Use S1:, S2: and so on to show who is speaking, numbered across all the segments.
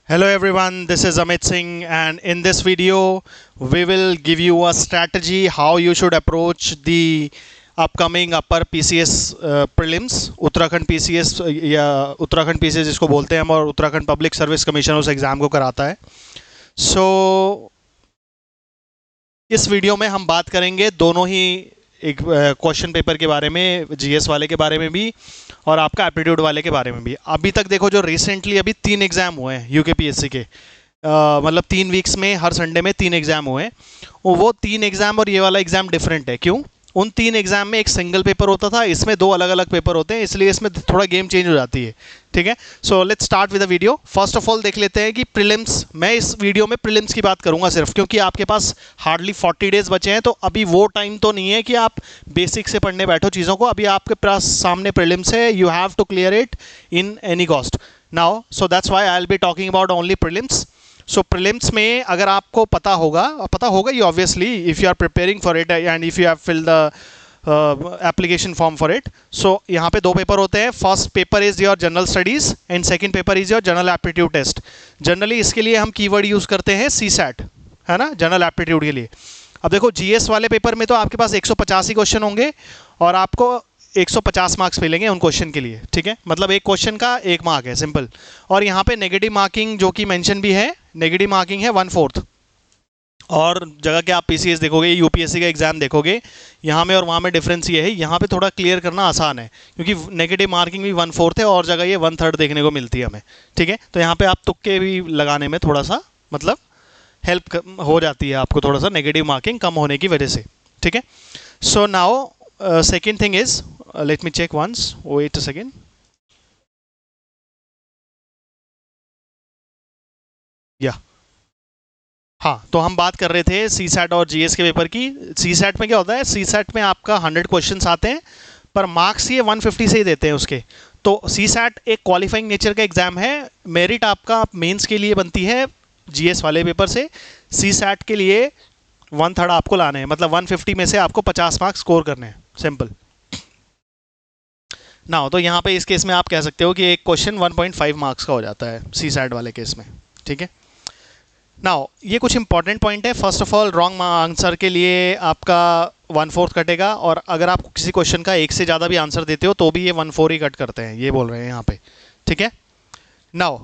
S1: Hello everyone, this is Amit Singh, and in this video we will give you a strategy how you should approach the upcoming upper PCS prelims. Uttarakhand PCS या Uttarakhand PCS जिसको बोलते हैं हम, और Uttarakhand public service commission उस exam को कराता है. इस वीडियो में हम बात करेंगे दोनों ही एक क्वेश्चन पेपर के बारे में, जीएस वाले के बारे में भी और आपका एप्टीट्यूड वाले के बारे में भी. अभी तक देखो, जो रिसेंटली अभी 3 एग्ज़ाम हुए हैं यूकेपीएससी के, मतलब 3 वीक्स में हर संडे में 3 एग्ज़ाम हुए हैं. वो 3 एग्ज़ाम और ये वाला एग्ज़ाम डिफरेंट है. क्यों? उन 3 एग्जाम में एक सिंगल पेपर होता था, इसमें 2 अलग अलग पेपर होते हैं, इसलिए इसमें थोड़ा गेम चेंज हो जाती है. ठीक है, so let's start with the video. First of all देख लेते हैं कि प्रीलिम्स, मैं इस वीडियो में प्रीलिम्स की बात करूंगा सिर्फ, क्योंकि आपके पास हार्डली 40 डेज बचे हैं, तो अभी वो टाइम तो नहीं है कि आप बेसिक से पढ़ने बैठो चीज़ों को. अभी आपके पास सामने प्रीलिम्स है, you have to clear it in any cost now. So that's why I will be talking about only prelims. सो प्रीलिम्स में अगर आपको पता होगा ये obviously, if you are preparing for it and if you have fill the application form for it. So यहाँ पे 2 paper होते हैं. First paper is your general studies and second paper is your general aptitude test. Generally इसके लिए हम keyword use करते हैं CSAT, है ना, जनरल एप्टीट्यूड के लिए. अब देखो, जीएस वाले पेपर में तो आपके पास 185 क्वेश्चन होंगे और आपको 150 मार्क्स मिलेंगे उन क्वेश्चन के लिए. ठीक है, मतलब एक क्वेश्चन का 1 मार्क है, सिंपल. और यहाँ पे नेगेटिव मार्किंग जो कि मेंशन भी है, नेगेटिव मार्किंग है 1/4. और जगह के आप पीसीएस देखोगे, यूपीएससी का एग्जाम देखोगे, यहाँ में और वहाँ में डिफरेंस ये है, यहाँ पे थोड़ा क्लियर करना आसान है क्योंकि नेगेटिव मार्किंग भी 1/4 है और जगह ये 1/3 देखने को मिलती है हमें. ठीक है, तो यहाँ पे आप तुक्के भी लगाने में थोड़ा सा मतलब हेल्प हो जाती है आपको, थोड़ा सा नेगेटिव मार्किंग कम होने की वजह से. ठीक है, so now second thing is, let me check once, wait a second. या हाँ, तो हम बात कर रहे थे सीसैट और जीएस के पेपर की. सीसैट में क्या होता है, सीसैट में आपका 100 क्वेश्चंस आते हैं, पर मार्क्स ये 150 से ही देते हैं उसके. तो सीसैट एक क्वालिफाइंग नेचर का एग्जाम है. मेरिट आपका मेंस के लिए बनती है जीएस वाले पेपर से. सीसैट के लिए 1/3 आपको लाने हैं, मतलब 150 में से आपको 50 मार्क्स स्कोर करने हैं, सिंपल ना. तो यहाँ पे इस केस में आप कह सकते हो कि एक क्वेश्चन 1.5 मार्क्स का हो जाता है सीसैट वाले केस में. ठीक है, नाउ ये कुछ इंपॉर्टेंट पॉइंट है. First of all, wrong answer के लिए आपका 1/4 कटेगा, और अगर आप किसी क्वेश्चन का 1 से ज़्यादा भी आंसर देते हो तो भी ये 1/4 ही कट करते हैं, ये बोल रहे हैं यहाँ पे. ठीक है, नाउ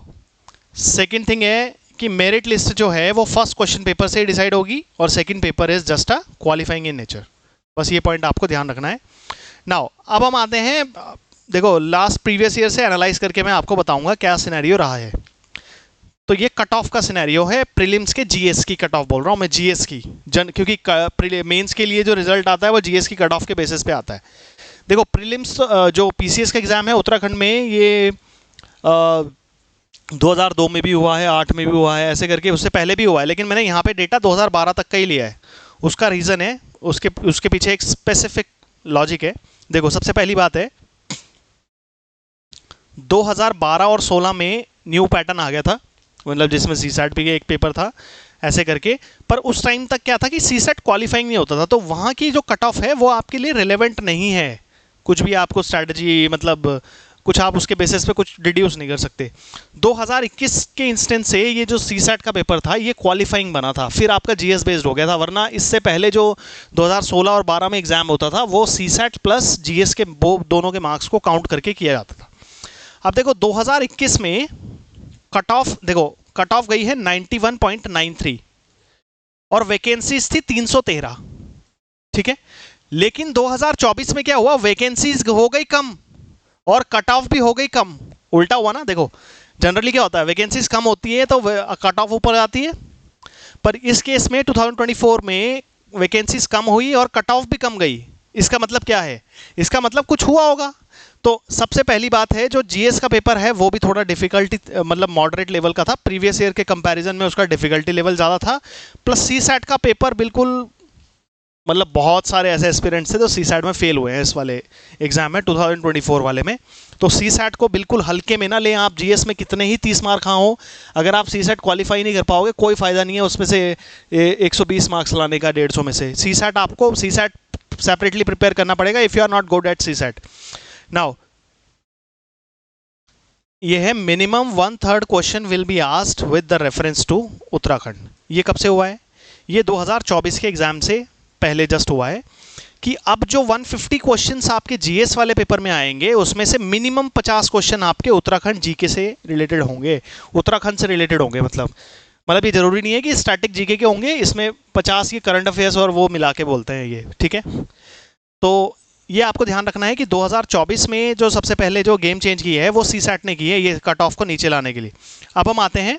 S1: सेकंड थिंग है कि मेरिट लिस्ट जो है वो फर्स्ट क्वेश्चन पेपर से डिसाइड होगी और second paper is just a qualifying in nature. बस ये पॉइंट आपको ध्यान रखना है. नाउ अब हम आते हैं, देखो लास्ट प्रीवियस ईयर से एनालाइज करके मैं आपको बताऊंगा क्या सिनेरियो रहा है. तो ये कट ऑफ का सिनेरियो है प्रीलिम्स के. जीएस की कट ऑफ बोल रहा हूँ मैं, जीएस की क्योंकि मेंस के लिए जो रिजल्ट आता है वो जीएस की कट ऑफ के बेसिस पे आता है. देखो प्रीलिम्स जो पीसीएस का एग्जाम है उत्तराखंड में, ये 2002 में भी हुआ है, 8 में भी हुआ है, ऐसे करके उससे पहले भी हुआ है, लेकिन मैंने यहाँ पे डेटा 2012 तक का ही लिया है. उसका रीज़न है, उसके पीछे एक स्पेसिफिक लॉजिक है. देखो सबसे पहली बात है, 2012 और 16 में न्यू पैटर्न आ गया था, मतलब जिसमें सीसैट भी एक पेपर था ऐसे करके. पर उस टाइम तक क्या था कि सीसैट क्वालिफाइंग नहीं होता था, तो वहाँ की जो कट ऑफ है वो आपके लिए रिलेवेंट नहीं है. कुछ भी आपको स्ट्रैटेजी, मतलब कुछ आप उसके बेसिस पे कुछ डिड्यूस नहीं कर सकते. 2021 के इंस्टेंस से ये जो सीसैट का पेपर था ये क्वालिफाइंग बना था, फिर आपका जीएस बेस्ड हो गया था. वरना इससे पहले जो 2016 और 12 में एग्जाम होता था वो सीसैट प्लस जीएस के दोनों के मार्क्स को काउंट करके किया जाता था. अब देखो 2021 में कट ऑफ, देखो कट ऑफ गई है 91.93 और वैकेंसीज थी 313. ठीक है, लेकिन 2024 में क्या हुआ, वैकेंसीज हो गई कम और कट ऑफ भी हो गई कम. उल्टा हुआ ना. देखो जनरली क्या होता है, वैकेंसीज कम होती है तो कट ऑफ ऊपर आती है, पर इस केस में 2024 में वैकेंसीज कम हुई और कट ऑफ भी कम गई. इसका मतलब क्या है, इसका मतलब कुछ हुआ होगा. तो सबसे पहली बात है, जो जीएस का पेपर है वो भी थोड़ा डिफिकल्टी, मतलब मॉडरेट लेवल का था. प्रीवियस ईयर के कंपैरिजन में उसका डिफिकल्टी लेवल ज़्यादा था. प्लस सीसैट का पेपर बिल्कुल, मतलब बहुत सारे ऐसे एस्पिरेंट्स थे जो सीसैट में फेल हुए हैं इस वाले एग्जाम में, 2024 वाले में. तो सीसैट को बिल्कुल हल्के में ना लें आप. जीएस में कितने ही 30 मार्क हो, अगर आप सीसैट क्वालिफाई नहीं कर पाओगे कोई फ़ायदा नहीं है उसमें से 120 मार्क्स लाने का 150 में से. सीसैट आपको सीसैट सेपरेटली प्रिपेयर करना पड़ेगा if you are not good at CSAT. Now ये है minimum 1/3 question will be asked with the reference to Uttarakhand. ये कब से हुआ है? ये 2024 के एग्जाम से पहले जस्ट हुआ है कि अब जो 150 क्वेश्चंस आपके जीएस वाले पेपर में आएंगे उसमें से मिनिमम 50 क्वेश्चन आपके उत्तराखंड जीके से रिलेटेड होंगे, उत्तराखंड से रिलेटेड होंगे। मतलब ये जरूरी नहीं है कि स्टैटिक जीके के होंगे, इसमें 50 ये करंट अफेयर्स और वो मिला के बोलते हैं ये, ठीक है। तो ये आपको ध्यान रखना है कि 2024 में जो सबसे पहले जो गेम चेंज की है वो सीसैट ने की है, ये कट ऑफ को नीचे लाने के लिए। अब हम आते हैं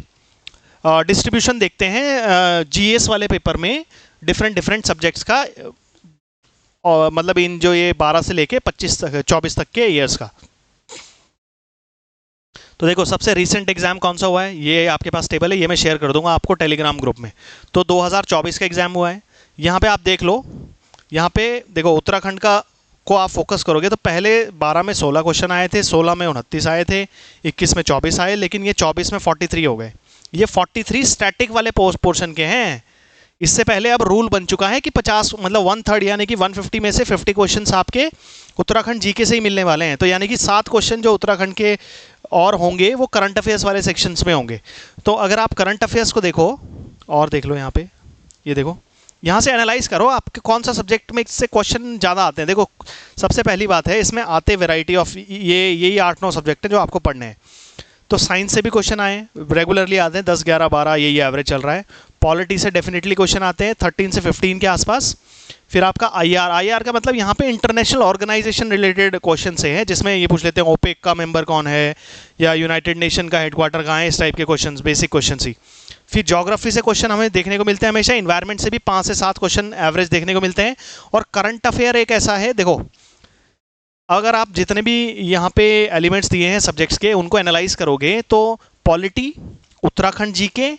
S1: डिस्ट्रीब्यूशन देखते हैं जीएस वाले पेपर में डिफरेंट सब्जेक्ट्स का, और मतलब इन जो ये 12 से लेके 24 तक के ईयर्स का। तो देखो सबसे रीसेंट एग्जाम कौन सा हुआ है, ये आपके पास टेबल है, ये मैं शेयर कर दूंगा आपको टेलीग्राम ग्रुप में। तो 2024 का एग्जाम हुआ है, यहाँ पे आप देख लो, यहाँ पे देखो उत्तराखंड का को आप फोकस करोगे तो पहले 12 में 16 क्वेश्चन आए थे, 16 में 29 आए थे, 21 में 24 आए, लेकिन ये 24 में 43 हो गए। ये 43 स्टैटिक वाले पोर्शन के हैं। इससे पहले अब रूल बन चुका है कि 50 मतलब 1/3 यानी कि 150 में से 50 क्वेश्चंस आपके उत्तराखंड जीके से ही मिलने वाले हैं। तो यानी कि 7 क्वेश्चन जो उत्तराखंड के और होंगे वो करंट अफेयर्स वाले सेक्शंस में होंगे। तो अगर आप करंट अफेयर्स को देखो और देख लो, यहाँ पे ये देखो, यहाँ से एनालाइज करो आपके कौन सा सब्जेक्ट में इससे क्वेश्चन ज़्यादा आते हैं। देखो सबसे पहली बात है, इसमें आते वैरायटी ऑफ यही 8-9 सब्जेक्ट हैं जो आपको पढ़ने हैं। तो साइंस से भी क्वेश्चन आए, रेगुलरली आते हैं 10, 11, 12 यही एवरेज चल रहा है। पॉलिटी से डेफिनेटली क्वेश्चन आते हैं 13 से 15 के आसपास। फिर आपका आईआर का मतलब यहाँ पे इंटरनेशनल ऑर्गेनाइजेशन रिलेटेड क्वेश्चन से है, जिसमें ये पूछ लेते हैं ओपेक का मेंबर कौन है या यूनाइटेड नेशन का हेडक्वार्टर कहाँ है, इस टाइप के क्वेश्चन, बेसिक क्वेश्चन ही। फिर ज्योग्राफी से क्वेश्चन हमें देखने को मिलते हैं हमेशा, इन्वायरमेंट से भी 5 से 7 क्वेश्चन एवरेज देखने को मिलते हैं। और करंट अफेयर एक ऐसा है, देखो अगर आप जितने भी यहाँ पे एलिमेंट्स दिए हैं सब्जेक्ट्स के उनको एनालाइज करोगे तो polity, Uttarakhand GK,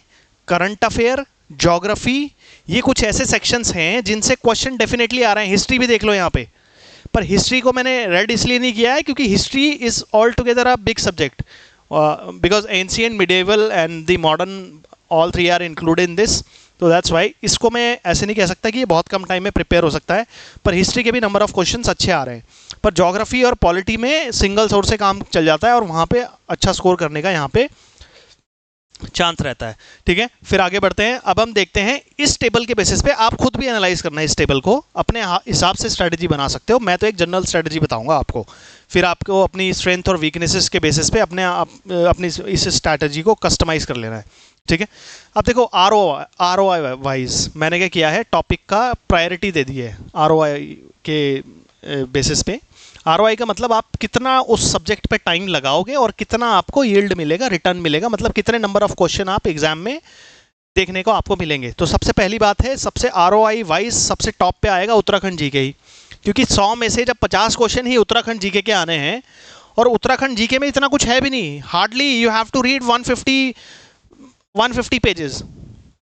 S1: current affair, geography, ये कुछ ऐसे सेक्शंस हैं जिनसे क्वेश्चन डेफिनेटली आ रहे हैं। हिस्ट्री भी देख लो यहाँ पे, पर हिस्ट्री को मैंने रेड इसलिए नहीं किया है क्योंकि history is altogether a big subject, because ancient, medieval and the modern all 3 are included in this. तो दैट्स वाई इसको मैं ऐसे नहीं कह सकता कि ये बहुत कम टाइम में प्रिपेयर हो सकता है, पर हिस्ट्री के भी नंबर ऑफ क्वेश्चंस अच्छे आ रहे हैं। पर ज्योग्राफी और पॉलिटी में सिंगल सोर्स से काम चल जाता है और वहाँ पे अच्छा स्कोर करने का यहाँ पे चांस रहता है, ठीक है। फिर आगे बढ़ते हैं। अब हम देखते हैं इस टेबल के बेसिस पे आप खुद भी एनालाइज करना है, इस टेबल को अपने हिसाब से स्ट्रेटजी बना सकते हो। मैं तो एक जनरल स्ट्रेटजी बताऊंगा आपको, फिर आपको अपनी स्ट्रेंथ और वीकनेसेस के बेसिस पे अपनी इस स्ट्रेटजी को कस्टमाइज कर लेना है, ठीक है। अब देखो आर ओ आई वाइज मैंने क्या किया है, टॉपिक का प्रायोरिटी दे दी है आर ओ आई के बेसिस पे। आरओआई का मतलब आप कितना उस सब्जेक्ट पे टाइम लगाओगे और कितना आपको यील्ड मिलेगा, रिटर्न मिलेगा, मतलब कितने नंबर ऑफ क्वेश्चन आप एग्जाम में देखने को आपको मिलेंगे। तो सबसे पहली बात है, सबसे आरओआई वाइज सबसे टॉप पे आएगा उत्तराखंड जीके ही, क्योंकि 100 में से जब 50 क्वेश्चन ही उत्तराखंड जीके के आने हैं, और उत्तराखंड जीके में इतना कुछ है भी नहीं, hardly you have to read 150 pages.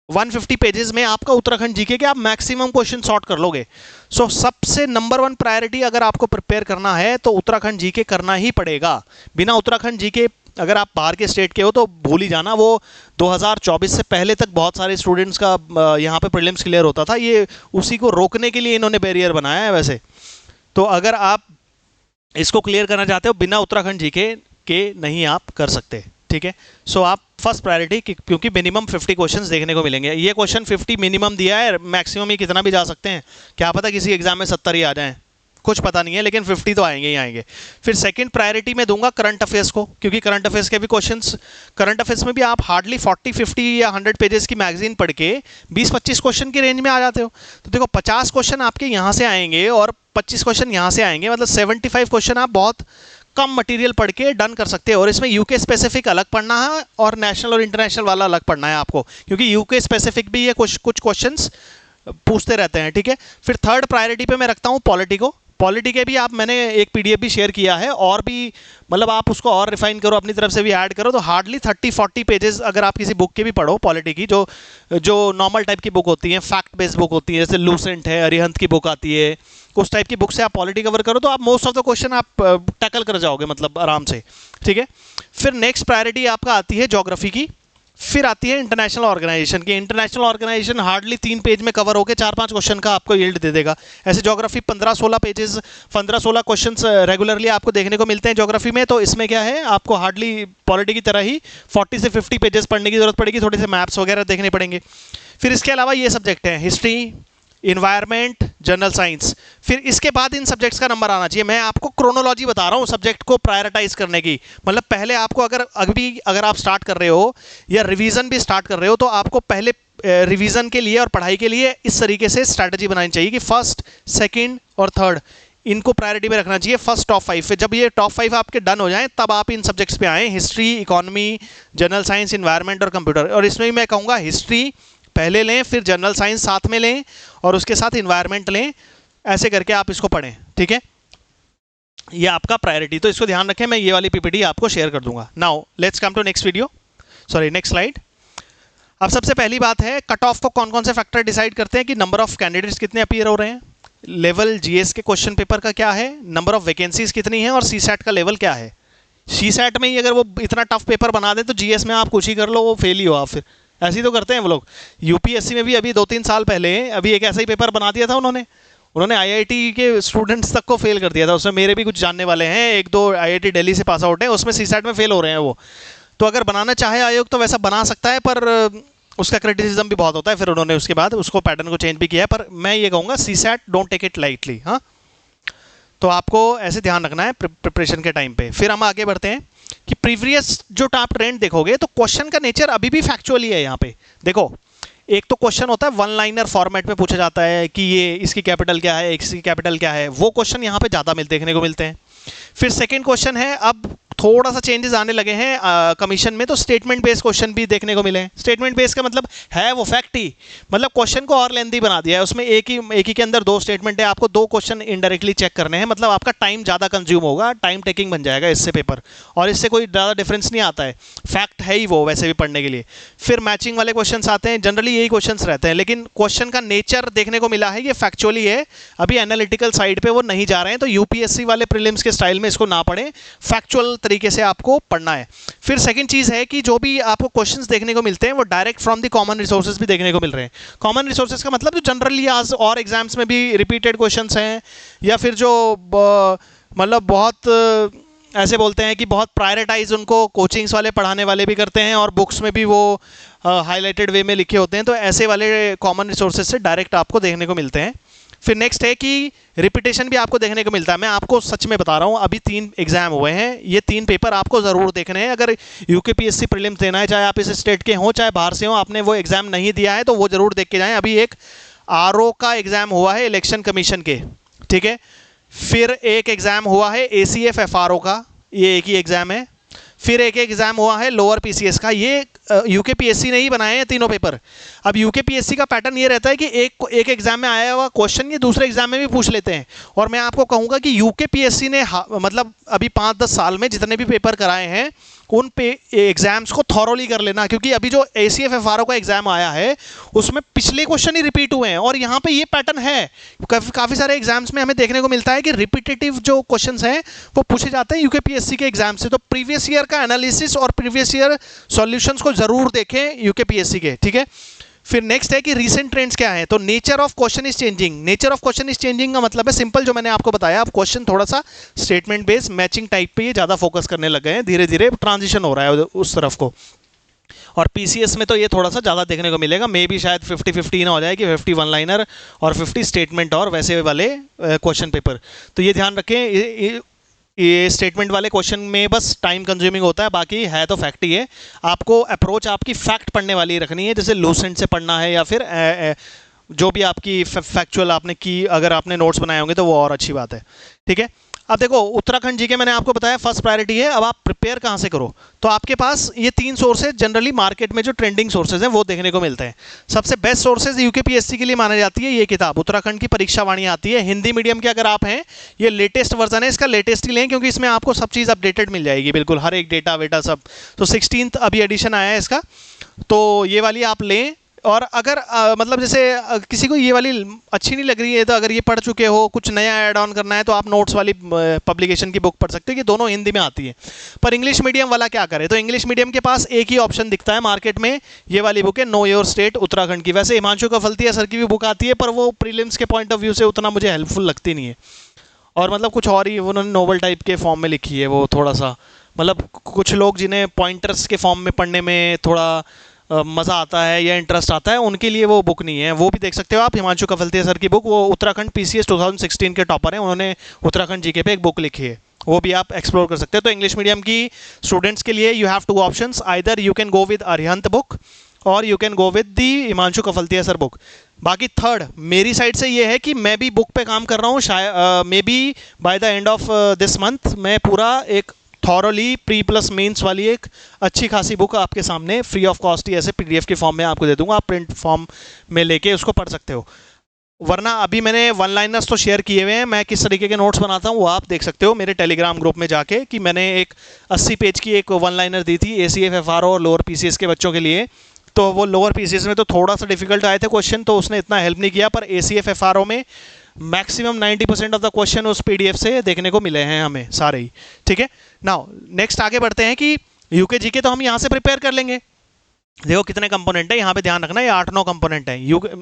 S1: 150 pages में आपका उत्तराखंड जीके के आप मैक्सिमम क्वेश्चन सॉर्ट कर लोगे। सो सबसे नंबर 1 प्रायोरिटी अगर आपको प्रिपेयर करना है तो उत्तराखंड जीके करना ही पड़ेगा। बिना उत्तराखंड जीके अगर आप बाहर के स्टेट के हो तो भूल ही जाना, वो 2024 से पहले तक बहुत सारे स्टूडेंट्स का यहाँ पे प्रीलिम्स क्लियर होता था, ये उसी को रोकने के लिए इन्होंने बैरियर बनाया है वैसे। तो अगर आप इसको क्लियर करना चाहते हो बिना उत्तराखंड जीके के नहीं आप कर सकते, ठीक है। सो आप फर्स्ट प्रायोरिटी, क्योंकि मिनिमम 50 क्वेश्चंस देखने को मिलेंगे। ये क्वेश्चन 50 मिनिमम दिया है, मैक्सिमम ही कितना भी जा सकते हैं, क्या पता किसी एग्जाम में 70 ही आ जाएं, कुछ पता नहीं है, लेकिन 50 तो आएंगे ही आएंगे। फिर सेकंड प्रायोरिटी में दूंगा करंट अफेयर्स को, क्योंकि करंट अफेयर्स के भी क्वेश्चंस, करंट अफेयर्स में भी आप हार्डली 40, 50 या 100 पेजेस की मैगजीन पढ़ के 20-25 क्वेश्चन की रेंज में आ जाते हो। तो देखो 50 क्वेश्चन आपके यहाँ से आएंगे और 25 क्वेश्चन यहाँ से आएंगे, मतलब 75 क्वेश्चन आप बहुत कम मटेरियल पढ़ के डन कर सकते हो। और इसमें यूके स्पेसिफिक अलग पढ़ना है और नेशनल और इंटरनेशनल वाला अलग पढ़ना है आपको, क्योंकि यूके स्पेसिफिक भी ये कुछ क्वेश्चंस पूछते रहते हैं, ठीक है। फिर थर्ड प्रायोरिटी पे मैं रखता हूँ पॉलिटी को। पॉलिटी के भी आप, मैंने एक पीडीएफ भी शेयर किया है, और भी मतलब आप उसको और रिफाइन करो, अपनी तरफ से भी ऐड करो, तो हार्डली 30-40 पेजेस अगर आप किसी बुक के भी पढ़ो पॉलिटी की, जो नॉर्मल टाइप की बुक होती है, फैक्ट बेस्ड बुक होती है, जैसे लूसेंट है, अरिहंत की बुक आती है, उस टाइप की बुक से आप पॉलिटी कवर करो तो आप मोस्ट ऑफ द क्वेश्चन आप टैकल कर जाओगे, मतलब आराम से, ठीक है। फिर नेक्स्ट प्रायोरिटी आपका आती है ज्योग्राफी की। फिर आती है इंटरनेशनल ऑर्गेनाइजेशन की। इंटरनेशनल ऑर्गेनाइजेशन हार्डली 3 पेज में कवर होकर 4-5 क्वेश्चन का आपको यील्ड दे देगा। ऐसे ज्योग्राफी 15-16 पेजेस, 15-16 क्वेश्चंस रेगुलरली आपको देखने को मिलते हैं ज्योग्राफी में। तो इसमें क्या है, आपको हार्डली पॉलिटी की तरह ही 40 से 50 पेजेस पढ़ने की जरूरत पड़ेगी, थोड़े से मैप्स वगैरह देखने पड़ेंगे। फिर इसके अलावा ये सब्जेक्ट हैं हिस्ट्री, इन्वायरमेंट, जनरल साइंस। फिर इसके बाद इन सब्जेक्ट्स का नंबर आना चाहिए। मैं आपको क्रोनोलॉजी बता रहा हूँ सब्जेक्ट को प्रायोरिटाइज करने की। मतलब पहले आपको अगर आप स्टार्ट कर रहे हो या रिवीजन भी स्टार्ट कर रहे हो, तो आपको पहले रिवीजन के लिए और पढ़ाई के लिए इस तरीके से स्ट्रैटेजी बनानी चाहिए कि फर्स्ट, सेकंड और थर्ड इनको प्रायोरिटी में रखना चाहिए। फर्स्ट टॉप 5, फिर जब ये टॉप 5 आपके डन हो जाएं तब आप इन सब्जेक्ट्स पे आएँ, history, economy, general science, environment और कंप्यूटर। और इसमें भी मैं कहूँगा हिस्ट्री पहले लें, फिर जनरल साइंस साथ में लें और उसके साथ इन्वायरमेंट लें। ऐसे करके आप इसको पढ़ें, ठीक है। ये आपका प्रायोरिटी, तो इसको ध्यान रखें। मैं ये वाली पीपीटी आपको शेयर कर दूंगा। Now let's come to next video, sorry next slide. अब सबसे पहली बात है, कट ऑफ को कौन कौन से फैक्टर डिसाइड करते हैं कि नंबर ऑफ कैंडिडेट्स कितने अपीयर हो रहे हैं, लेवल जीएस के क्वेश्चन पेपर का क्या है, नंबर ऑफ वैकेंसीज कितनी है और सीसैट का लेवल क्या है। सीसैट में ही अगर वो इतना टफ पेपर बना दे तो जीएस में आप कुछ ही कर लो, वो फेल ही हो आप। फिर ऐसे ही तो करते हैं वो लोग। यूपीएससी में भी अभी 2-3 साल पहले अभी एक ऐसा ही पेपर बना दिया था उन्होंने आईआईटी के स्टूडेंट्स तक को फेल कर दिया था। उसमें मेरे भी कुछ जानने वाले हैं, 1-2 आईआईटी दिल्ली से पास आउट हैं, उसमें सीसैट में फेल हो रहे हैं वो। तो अगर बनाना चाहे आयोग तो वैसा बना सकता है, पर उसका क्रिटिसिज्म भी बहुत होता है। फिर उन्होंने उसके बाद उसको पैटर्न को चेंज भी किया है। पर मैं ये कहूँगा CSAT don't take it lightly. हाँ, तो आपको ऐसे ध्यान रखना है प्रिपरेशन के टाइम पे। फिर हम आगे बढ़ते हैं कि प्रीवियस जो आप ट्रेंड देखोगे तो क्वेश्चन का नेचर अभी भी फैक्चुअली है। यहाँ पे देखो, एक तो क्वेश्चन होता है वन लाइनर फॉर्मेट में पूछा जाता है कि ये इसकी कैपिटल क्या है, इसकी कैपिटल क्या है, वो क्वेश्चन यहाँ पे ज़्यादा देखने को मिलते हैं। फिर सेकंड क्वेश्चन है, अब थोड़ा सा चेंजेस आने लगे हैं कमीशन में, तो स्टेटमेंट बेस्ड क्वेश्चन भी देखने को मिले हैं। स्टेटमेंट बेस्ड का मतलब है वो फैक्ट ही, मतलब क्वेश्चन को और लेंथी बना दिया है। उसमें एक ही के अंदर 2 स्टेटमेंट है, आपको 2 क्वेश्चन इनडायरेक्टली चेक करने हैं। मतलब आपका टाइम ज़्यादा कंज्यूम होगा, टाइम टेकिंग बन जाएगा इससे पेपर, और इससे कोई ज़्यादा डिफरेंस नहीं आता है। फैक्ट है ही वो वैसे भी पढ़ने के लिए। फिर मैचिंग वाले क्वेश्चन आते हैं, जनरली यही क्वेश्चन रहते हैं, लेकिन क्वेश्चन का नेचर देखने को मिला है ये फैक्चुअली है, अभी एनालिटिकल साइड पे वो नहीं जा रहे हैं। तो यूपीएससी वाले प्रीलिम्स के स्टाइल में इसको ना पढ़ें, फैक्चुअल तरीके से आपको पढ़ना है। फिर सेकंड चीज है कि जो भी आपको क्वेश्चंस देखने को मिलते हैं वो direct from the common resources भी देखने को मिल रहे हैं। कॉमन रिसोर्सेज का मतलब जो जनरली आज और एग्जाम्स में भी रिपीटेड क्वेश्चंस हैं, या फिर जो मतलब बहुत ऐसे बोलते हैं कि बहुत प्रायोरिटाइज उनको कोचिंग्स वाले पढ़ाने वाले भी करते हैं और बुक्स में भी वो हाईलाइटेड वे में लिखे होते हैं। तो ऐसे वाले कॉमन रिसोर्सेज से डायरेक्ट आपको देखने को मिलते हैं। फिर नेक्स्ट है कि रिपीटेशन भी आपको देखने को मिलता है। मैं आपको सच में बता रहा हूँ, अभी 3 एग्जाम हुए हैं, ये 3 पेपर आपको ज़रूर देखने हैं। अगर यूकेपीएससी प्रीलिम्स देना है, चाहे आप इस स्टेट के हों चाहे बाहर से हों, आपने वो एग्ज़ाम नहीं दिया है तो वो ज़रूर देख के जाएँ। अभी एक आरओ का एग्ज़ाम हुआ है इलेक्शन कमीशन के, ठीक है। फिर एक एग्ज़ाम हुआ है एसीएफ एफआरओ का, ये एक ही एग्ज़ाम है। फिर एक एग्ज़ाम हुआ है लोअर पीसीएस का। ये यूकेपीएससी ने ही बनाए हैं तीनों पेपर। अब यूकेपीएससी का पैटर्न ये रहता है कि एक एग्जाम में आया हुआ क्वेश्चन ये दूसरे एग्जाम में भी पूछ लेते हैं। और मैं आपको कहूँगा कि यूकेपीएससी ने मतलब अभी 5-10 साल में जितने भी पेपर कराए हैं उन पे एग्जाम्स को थॉरोली कर लेना, क्योंकि अभी जो एसीएफ एफआरओ का एग्जाम आया है उसमें पिछले क्वेश्चन ही रिपीट हुए हैं। और यहाँ पे ये पैटर्न है, काफ़ी सारे एग्जाम्स में हमें देखने को मिलता है कि रिपीटेटिव जो क्वेश्चंस हैं वो पूछे जाते हैं यूकेपीएससी के एग्जाम से। तो प्रीवियस ईयर का एनालिसिस और प्रीवियस ईयर सॉल्यूशंस को जरूर देखें यूकेपीएससी के, ठीक है। फिर नेक्स्ट है कि रीसेंट ट्रेंड्स क्या है। तो nature of question is changing. Nature of question is changing का मतलब है सिंपल, जो मैंने आपको बताया, अब क्वेश्चन थोड़ा सा स्टेटमेंट बेस्ड मैचिंग टाइप पे ये ज़्यादा फोकस करने लग गए हैं, धीरे धीरे ट्रांजिशन हो रहा है उस तरफ को। और पीसीएस में तो ये थोड़ा सा ज़्यादा देखने को मिलेगा, मे भी शायद 50-50 ना हो जाए कि 50 वन लाइनर और 50 स्टेटमेंट और वैसे वाले क्वेश्चन पेपर। तो ये ध्यान रखें, ये स्टेटमेंट वाले क्वेश्चन में बस टाइम कंज्यूमिंग होता है, बाकी है तो फैक्ट ही है। आपको अप्रोच आपकी फैक्ट पढ़ने वाली रखनी है, जैसे लूसेंट से पढ़ना है, या फिर जो भी आपकी फैक्चुअल आपने की, अगर आपने नोट्स बनाए होंगे तो वो और अच्छी बात है, ठीक है। अब देखो, उत्तराखंड जीके मैंने आपको बताया फर्स्ट प्रायोरिटी है। अब आप प्रिपेयर कहाँ से करो, तो आपके पास ये 3 सोर्सेज जनरली मार्केट में जो ट्रेंडिंग सोर्सेज हैं वो देखने को मिलते हैं। सबसे बेस्ट सोर्सेज यूकेपीएससी के लिए मानी जाती है ये किताब, उत्तराखंड की परीक्षा वाणी आती है, हिंदी मीडियम के अगर आप हैं, ये लेटेस्ट वर्जन है, इसका लेटेस्ट ही लें क्योंकि इसमें आपको सब चीज़ अपडेटेड मिल जाएगी, बिल्कुल हर एक डेटा वेटा सब। तो 16th अभी एडिशन आया है इसका, तो ये वाली आप लें। और अगर मतलब जैसे किसी को ये वाली अच्छी नहीं लग रही है, तो अगर ये पढ़ चुके हो, कुछ नया ऐड ऑन करना है, तो आप नोट्स वाली पब्लिकेशन की बुक पढ़ सकते हो, कि दोनों हिंदी में आती है। पर इंग्लिश मीडियम वाला क्या करे, तो इंग्लिश मीडियम के पास एक ही ऑप्शन दिखता है मार्केट में, ये वाली बुक है नो योर स्टेट उत्तराखंड की। वैसे हिमांशु कफलतिया सर की भी बुक आती है, पर वो प्रीलिम्स के पॉइंट ऑफ व्यू से उतना मुझे हेल्पफुल लगती नहीं है, और मतलब कुछ और ही उन्होंने नोवेल टाइप के फॉर्म में लिखी है वो, थोड़ा सा मतलब कुछ लोग जिन्हें पॉइंटर्स के फॉर्म में पढ़ने में थोड़ा मज़ा आता है या इंटरेस्ट आता है, उनके लिए वो बुक नहीं है। वो भी देख सकते हो आप, हिमांशु कफलतिया सर की बुक, वो उत्तराखंड पीसीएस 2016 के टॉपर हैं, उन्होंने उत्तराखंड जीके पे एक बुक लिखी है, वो भी आप एक्सप्लोर कर सकते हो। तो इंग्लिश मीडियम की स्टूडेंट्स के लिए you have two options, either you can go with Arihant book और you can go with the Himanshu Kafaltia sir book. बाकी थर्ड मेरी साइड से ये है कि मैं भी बुक पे काम कर रहा हूँ, शायद may be by the end of this month मैं पूरा एक थॉरली प्री प्लस मेंस वाली एक अच्छी खासी बुक आपके सामने फ्री ऑफ कॉस्ट ही ऐसे पीडीएफ के फॉर्म में आपको दे दूंगा, आप प्रिंट फॉर्म में लेके उसको पढ़ सकते हो। वरना अभी मैंने वन लाइनर्स तो शेयर किए हुए हैं, मैं किस तरीके के नोट्स बनाता हूँ वो आप देख सकते हो मेरे टेलीग्राम ग्रुप में जाके, कि मैंने एक 80 पेज की एक वन लाइनर दी थी ACF FRO और लोअर पीसीएस के बच्चों के लिए। तो वो लोअर पीसीएस में तो थोड़ा सा डिफिकल्ट आए थे क्वेश्चन, तो उसने इतना हेल्प नहीं किया, पर ACF FRO में मैक्सिमम 90% ऑफ द क्वेश्चन उस पीडीएफ से देखने को मिले हैं हमें सारे ही। ठीक है, नाउ नेक्स्ट आगे बढ़ते हैं कि यूके जीके तो हम यहाँ से प्रिपेयर कर लेंगे। देखो कितने कंपोनेंट है यहाँ पे, ध्यान रखना, ये 8-9 कंपोनेंट है,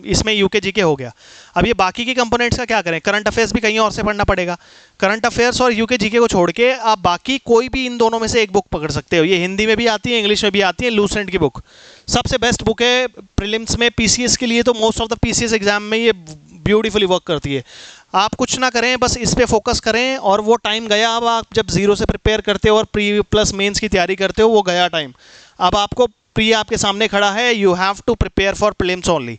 S1: इसमें यूके जीके हो गया। अब ये बाकी के कंपोनेंट्स का क्या करें, करंट अफेयर्स भी कहीं और से पढ़ना पड़ेगा। करंट अफेयर्स और यूके जीके को छोड़ के आप बाकी कोई भी इन दोनों में से एक बुक पकड़ सकते हो। ये हिंदी में भी आती है, इंग्लिश में भी आती है, लूसेंट की बुक सबसे बेस्ट बुक है प्रीलिम्स में, पीसीएस के लिए तो most of the PCS exam में ये ब्यूटीफुली वर्क करती है। आप कुछ ना करें, बस इस पे फोकस करें, और वो टाइम गया। अब आप जब जीरो से प्रिपेयर करते हो और प्री प्लस मेंस की तैयारी करते हो, वो गया टाइम। अब आपको प्री आपके सामने खड़ा है, you have to prepare for prelims only.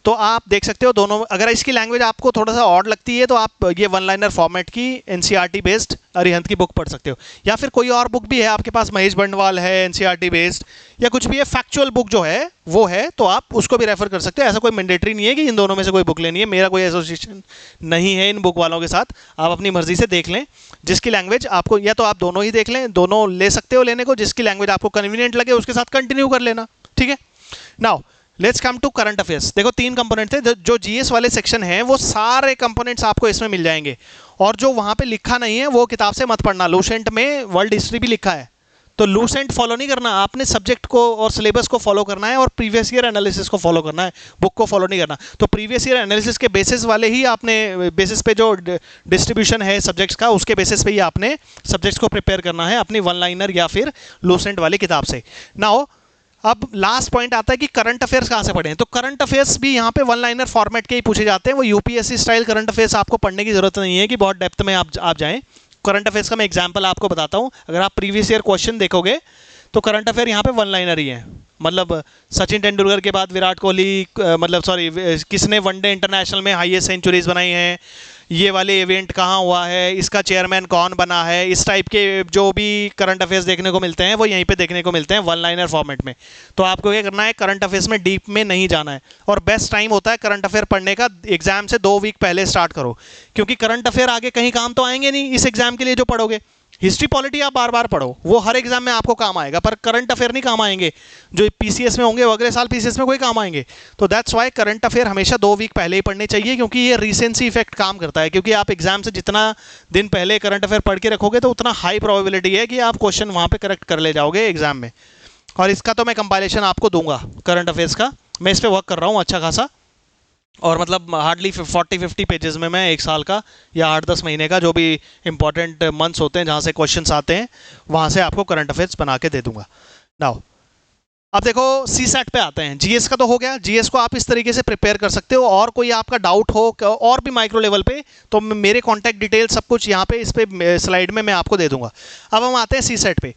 S1: तो आप देख सकते हो दोनों, अगर इसकी लैंग्वेज आपको थोड़ा सा ऑड लगती है तो आप ये वन लाइनर फॉर्मेट की एनसीईआरटी बेस्ड अरिहंत की बुक पढ़ सकते हो, या फिर कोई और बुक भी है आपके पास, महेश बंडवाल है एनसीईआरटी बेस्ड, या कुछ भी है फैक्चुअल बुक जो है वो है, तो आप उसको भी रेफर कर सकते हो। ऐसा कोई मैंडेटरी नहीं है कि इन दोनों में से कोई बुक लेनी है, मेरा कोई एसोसिएशन नहीं है इन बुक वालों के साथ, आप अपनी मर्जी से देख लें जिसकी लैंग्वेज आपको, या तो आप दोनों ही देख लें, दोनों ले सकते हो लेने को, जिसकी लैंग्वेज आपको कन्वीनियंट लगे उसके साथ कंटिन्यू कर लेना। ठीक है, now let's come to current affairs. देखो 3 कंपोनेंट थे, जो जीएस वाले सेक्शन हैं वो सारे कंपोनेंट्स आपको इसमें मिल जाएंगे, और जो वहां पे लिखा नहीं है वो किताब से मत पढ़ना। लूसेंट में वर्ल्ड हिस्ट्री भी लिखा है, तो लूसेंट फॉलो नहीं करना, आपने सब्जेक्ट को और सिलेबस को फॉलो करना है, और प्रीवियस ईयर एनालिसिस को फॉलो करना है, बुक को फॉलो नहीं करना। तो प्रीवियस ईयर एनालिसिस के बेसिस वाले ही आपने, बेसिस पे जो डिस्ट्रीब्यूशन है सब्जेक्ट्स का, उसके बेसिस पे ही आपने सब्जेक्ट्स को प्रिपेयर करना है अपनी वन लाइनर या फिर लूसेंट वाली किताब से। नाउ अब लास्ट पॉइंट आता है कि करंट अफेयर्स कहाँ से पढ़ें। तो करंट अफेयर्स भी यहाँ पे वन लाइनर फॉर्मेट के ही पूछे जाते हैं, वो यूपीएससी स्टाइल करंट अफेयर्स आपको पढ़ने की जरूरत नहीं है कि बहुत डेप्थ में आप जाएं। करंट अफेयर्स का मैं एग्जांपल आपको बताता हूँ, अगर आप प्रीवियस ईयर क्वेश्चन देखोगे तो करंट अफेयर यहाँ पे वन लाइनर ही है। मतलब सचिन तेंदुलकर के बाद विराट कोहली, मतलब सॉरी किसने वनडे इंटरनेशनल में हाईएस्ट सेंचुरीज बनाई हैं, ये वाले इवेंट कहाँ हुआ है, इसका चेयरमैन कौन बना है, इस टाइप के जो भी करंट अफेयर्स देखने को मिलते हैं वो यहीं पे देखने को मिलते हैं वन लाइनर फॉर्मेट में। तो आपको क्या करना है, करंट अफेयर्स में डीप में नहीं जाना है, और बेस्ट टाइम होता है करंट अफेयर पढ़ने का एग्जाम से 2 वीक पहले स्टार्ट करो, क्योंकि करंट अफेयर आगे कहीं काम तो आएंगे नहीं इस एग्जाम के लिए जो पढ़ोगे। हिस्ट्री पॉलिटी आप बार बार पढ़ो, वो हर एग्जाम में आपको काम आएगा, पर करंट अफेयर नहीं काम आएंगे, जो पीसीएस में होंगे वो अगले साल पीसीएस में कोई काम आएंगे। तो दैट्स वाई करंट अफेयर हमेशा 2 वीक पहले ही पढ़ने चाहिए, क्योंकि ये रिसेंसी इफेक्ट काम करता है, क्योंकि आप एग्जाम से जितना दिन पहले करंट अफेयर पढ़ के रखोगे तो उतना हाई प्रोबेबिलिटी है कि आप क्वेश्चन वहाँ पर करेक्ट कर ले जाओगे एग्जाम में। और इसका तो मैं कंपाइलेशन आपको दूंगा करंट अफेयर्स का, मैं इस पर वर्क कर रहा हूँ अच्छा खासा, और मतलब हार्डली 40-50 पेजेस में मैं एक साल का या 8-10 महीने का जो भी इंपॉर्टेंट मंथ्स होते हैं जहाँ से क्वेश्चंस आते हैं वहाँ से आपको करंट अफेयर्स बना के दे दूंगा। नाउ अब देखो सी सेट पे आते हैं। जीएस का तो हो गया, जीएस को आप इस तरीके से प्रिपेयर कर सकते हो, और कोई आपका डाउट हो और भी माइक्रो लेवल पे तो मेरे कॉन्टैक्ट डिटेल सब कुछ यहाँ पे इस पे स्लाइड में मैं आपको दे दूंगा। अब हम आते हैं सी सेट पे।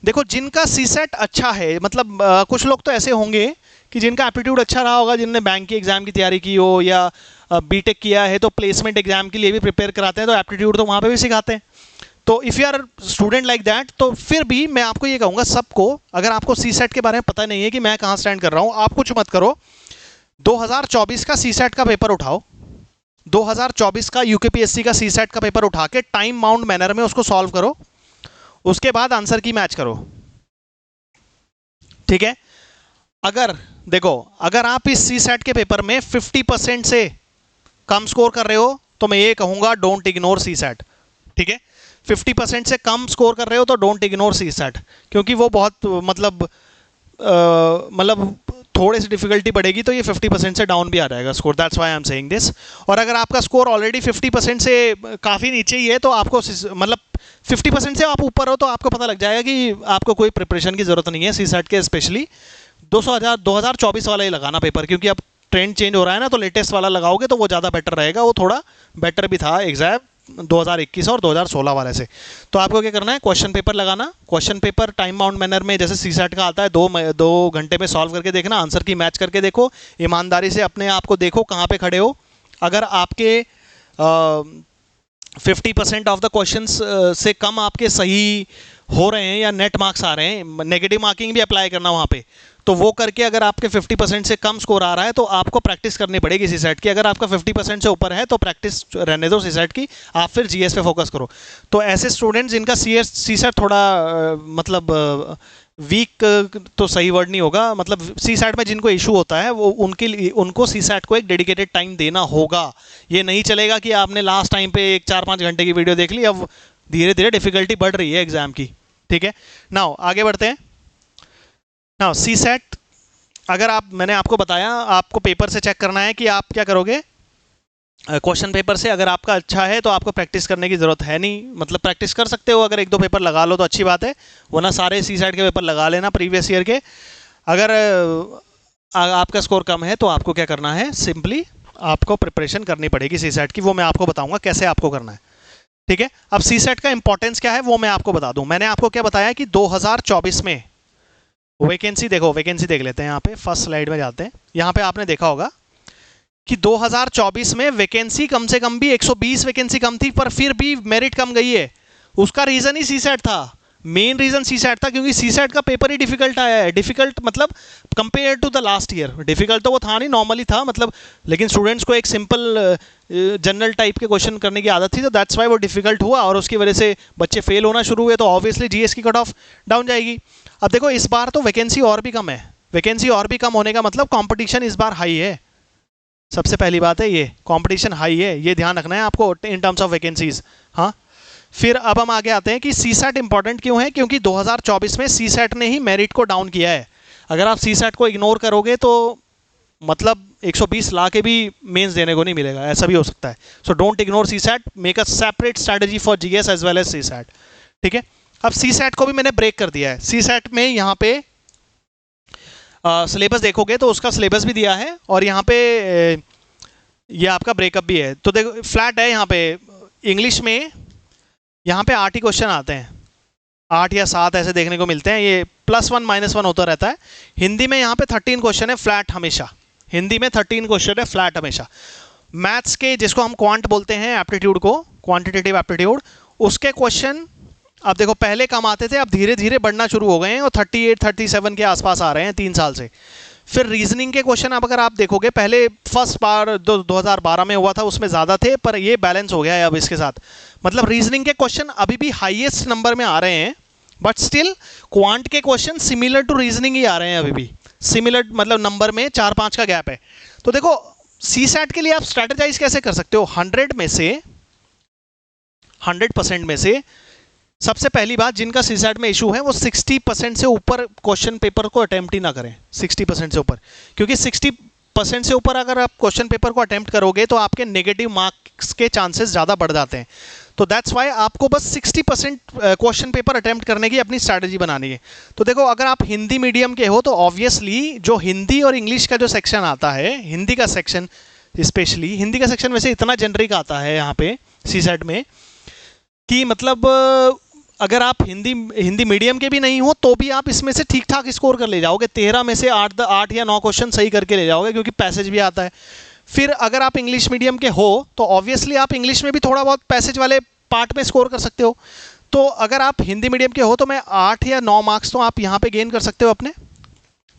S1: देखो जिनका सी सेट अच्छा है, मतलब कुछ लोग तो ऐसे होंगे कि जिनका एप्टीट्यूड अच्छा रहा होगा, जिनने बैंक की एग्जाम की तैयारी की हो या बीटेक किया है तो प्लेसमेंट एग्जाम के लिए भी प्रिपेयर कराते हैं, तो एप्टीट्यूड तो वहाँ पे भी सिखाते हैं। तो if you are student like that, तो फिर भी मैं आपको ये कहूँगा सबको, अगर आपको सी सेट के बारे में पता नहीं है कि मैं कहाँ स्टैंड कर रहा हूँ, आप कुछ मत करो, 2024 का सी सेट का पेपर उठाओ, 2024 का यूकेपीएससी का सी सेट का पेपर उठा के टाइम बाउंड मैनर में उसको सॉल्व करो, उसके बाद आंसर की मैच करो। ठीक है, अगर देखो, अगर आप इस सी सेट के पेपर में 50% से कम स्कोर कर रहे हो तो मैं ये कहूंगा डोंट इग्नोर सी सेट। ठीक है, 50% से कम स्कोर कर रहे हो तो डोंट इग्नोर सी सेट, क्योंकि वो बहुत मतलब थोड़ी सी डिफिकल्टी बढ़ेगी तो ये 50% से डाउन भी आ जाएगा score. That's why I am saying this. और अगर आपका स्कोर ऑलरेडी 50% से काफ़ी नीचे ही है तो आपको मतलब 50% से आप ऊपर हो तो आपको पता लग जाएगा कि आपको कोई प्रिपरेशन की ज़रूरत नहीं है सी सेट के, स्पेशली 2024 वाला ही लगाना पेपर, क्योंकि अब ट्रेंड चेंज हो रहा है ना, तो लेटेस्ट वाला लगाओगे तो वो ज़्यादा बेटर रहेगा। वो थोड़ा बेटर भी था एग्जाम 2021 और 2016 वाले से। तो आपको क्या करना है, क्वेश्चन पेपर लगाना। Question paper time bound manner में जैसे सी सेट का आता है, 2 घंटे में सॉल्व करके देखना, आंसर की मैच करके देखो, ईमानदारी से अपने आप को देखो कहाँ पे खड़े हो। अगर आपके 50% ऑफ द क्वेश्चंस से कम आपके सही हो रहे हैं या नेट मार्क्स आ रहे हैं, नेगेटिव मार्किंग भी अप्लाई करना वहाँ पे, तो वो करके अगर आपके 50% से कम स्कोर आ रहा है तो आपको प्रैक्टिस करनी पड़ेगी सी सेट की। अगर आपका 50% से ऊपर है तो प्रैक्टिस रहने दो सी सेट की, आप फिर जीएस पे फोकस करो। तो ऐसे स्टूडेंट्स जिनका सी सेट थोड़ा मतलब वीक तो सही वर्ड नहीं होगा, मतलब सी सेट में जिनको इशू होता है वो उनको सी सेट को एक डेडिकेटेड टाइम देना होगा। ये नहीं चलेगा कि आपने लास्ट टाइम पे 4-5 घंटे की वीडियो देख ली, अब धीरे धीरे डिफिकल्टी बढ़ रही है एग्जाम की। ठीक है, नाउ आगे बढ़ते हैं। नाउ सी सेट, अगर मैंने आपको बताया आपको पेपर से चेक करना है कि आप क्या करोगे। क्वेश्चन पेपर से अगर आपका अच्छा है तो आपको प्रैक्टिस करने की ज़रूरत है नहीं, मतलब प्रैक्टिस कर सकते हो, अगर 1-2 पेपर लगा लो तो अच्छी बात है, वरना सारे सी सेट के पेपर लगा लेना प्रीवियस ईयर के। अगर आपका स्कोर कम है तो आपको क्या करना है, सिंपली आपको प्रिपरेशन करनी पड़ेगी सी सेट की, वो मैं आपको बताऊंगा कैसे आपको करना है। ठीक है, अब सी सेट का इंपॉर्टेंस क्या है वो मैं आपको बता दूं। मैंने आपको क्या बताया कि 2024 में वैकेंसी, देखो वैकेंसी देख लेते हैं, यहाँ पे फर्स्ट स्लाइड में जाते हैं। यहाँ पे आपने देखा होगा कि 2024 में वैकेंसी कम से कम भी 120 वैकेंसी कम थी, पर फिर भी मेरिट कम गई है। उसका रीजन ही सी सेट था, मेन रीजन सी सेट था, क्योंकि सी सेट का पेपर ही डिफिकल्ट आया है। डिफिकल्ट मतलब compare to the last year, difficult तो वो था नहीं, नॉर्मली था मतलब, लेकिन स्टूडेंट्स को एक सिंपल जनरल टाइप के क्वेश्चन करने की आदत थी, तो दैट्स वाई वो डिफिकल्ट हुआ और उसकी वजह से बच्चे फेल होना शुरू हुए, तो ऑब्वियसली जीएस की कट ऑफ डाउन जाएगी। अब देखो इस बार तो वैकेंसी और भी कम है, वैकेंसी और भी कम होने का मतलब कंपटीशन इस बार हाई है। सबसे पहली बात है ये, कंपटीशन हाई है, ये ध्यान रखना है आपको इन टर्म्स ऑफ वैकेंसीज। हाँ, फिर अब हम आगे आते हैं कि सी सेट इंपॉर्टेंट क्यों है, क्योंकि 2024 में सी सेट ने ही मेरिट को डाउन किया है। अगर आप सी सेट को इग्नोर करोगे तो मतलब 120 ला के भी मेंस देने को नहीं मिलेगा, ऐसा भी हो सकता है। So don't ignore CSAT, make a separate strategy for GS as well as CSAT. ठीक है, अब सी सेट को भी मैंने ब्रेक कर दिया है। सी सेट में यहाँ पे सिलेबस देखोगे तो उसका सिलेबस भी दिया है और यहाँ पे ये आपका ब्रेकअप भी है। तो देखो फ्लैट है यहाँ पे, इंग्लिश में यहाँ पे 8 ही क्वेश्चन आते हैं, 8 या 7 ऐसे देखने को मिलते हैं, ये +1 -1 होता रहता है। हिंदी में यहाँ पे 13 क्वेश्चन है फ्लैट हमेशा, हिंदी में 13 क्वेश्चन है फ्लैट हमेशा। मैथ्स के जिसको हम क्वांट बोलते हैं, एप्टीट्यूड को, क्वांटिटेटिव एप्टीट्यूड, उसके क्वेश्चन अब देखो पहले कम आते थे, अब धीरे धीरे बढ़ना शुरू हो गए हैं और 38-37 के आसपास आ रहे हैं 3 साल से। फिर रीजनिंग के क्वेश्चन अब अगर आप देखोगे, पहले फर्स्ट बार 2012 में हुआ था उसमें ज़्यादा थे, पर ये बैलेंस हो गया है अब इसके साथ। मतलब रीजनिंग के क्वेश्चन अभी भी हाईएस्ट नंबर में आ रहे हैं, बट स्टिल क्वांट के क्वेश्चन सिमिलर टू रीजनिंग ही आ रहे हैं अभी भी, सिमिलर मतलब नंबर में 4-5 का गैप है। तो देखो सी सेट के लिए आप स्ट्रैटेजाइज कैसे कर सकते हो, 100% में से सबसे पहली बात, जिनका सी सेट में इशू है वो 60% से ऊपर क्वेश्चन पेपर को अटेम्प्ट ही ना करें, 60% से ऊपर, क्योंकि 60% से ऊपर अगर आप क्वेश्चन पेपर को अटेम्प्ट करोगे तो आपके नेगेटिव मार्क्स के चांसेस ज़्यादा बढ़ जाते हैं। तो दैट्स वाई आपको बस 60% क्वेश्चन पेपर अटेम्प्ट करने की अपनी स्ट्रैटेजी बनानी है। तो देखो अगर आप हिंदी मीडियम के हो तो ऑब्वियसली जो हिंदी और इंग्लिश का जो सेक्शन आता है, हिंदी का सेक्शन स्पेशली, हिंदी का सेक्शन वैसे इतना जेनरिक आता है यहाँ पे सी सेट में कि मतलब अगर आप हिंदी मीडियम के भी नहीं हो तो भी आप इसमें से ठीक ठाक स्कोर कर ले जाओगे, 13 में से 8 या 9 क्वेश्चन सही करके ले जाओगे, क्योंकि पैसेज भी आता है। फिर अगर आप इंग्लिश मीडियम के हो तो ऑब्वियसली आप इंग्लिश में भी थोड़ा बहुत पैसेज वाले पार्ट में स्कोर कर सकते हो। तो अगर आप हिंदी मीडियम के हो तो मैं 8 या 9 मार्क्स तो आप यहाँ पे गेन कर सकते हो अपने।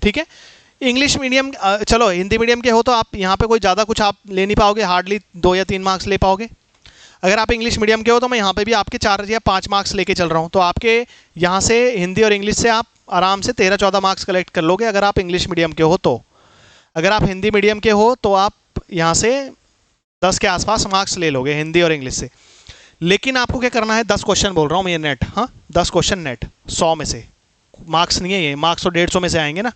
S1: ठीक है, इंग्लिश मीडियम, चलो हिंदी मीडियम के हो तो आप यहाँ पे कोई ज़्यादा कुछ आप ले नहीं पाओगे, हार्डली 2 या 3 मार्क्स ले पाओगे। अगर आप इंग्लिश मीडियम के हो तो मैं यहाँ पे भी आपके 4 या 5 मार्क्स लेके चल रहा हूँ, तो आपके यहाँ से हिंदी और इंग्लिश से आप आराम से 13-14 मार्क्स कलेक्ट कर लोगे अगर आप इंग्लिश मीडियम के हो तो। अगर आप हिंदी मीडियम के हो तो आप यहाँ से 10 के आसपास मार्क्स ले लोगे हिंदी और इंग्लिश से। लेकिन आपको क्या करना है, 10 क्वेश्चन बोल रहा हूँ मैं ये नेट, हाँ 10 क्वेश्चन नेट 100 में से, मार्क्स नहीं है ये, मार्क्स तो 150 में से आएंगे ना,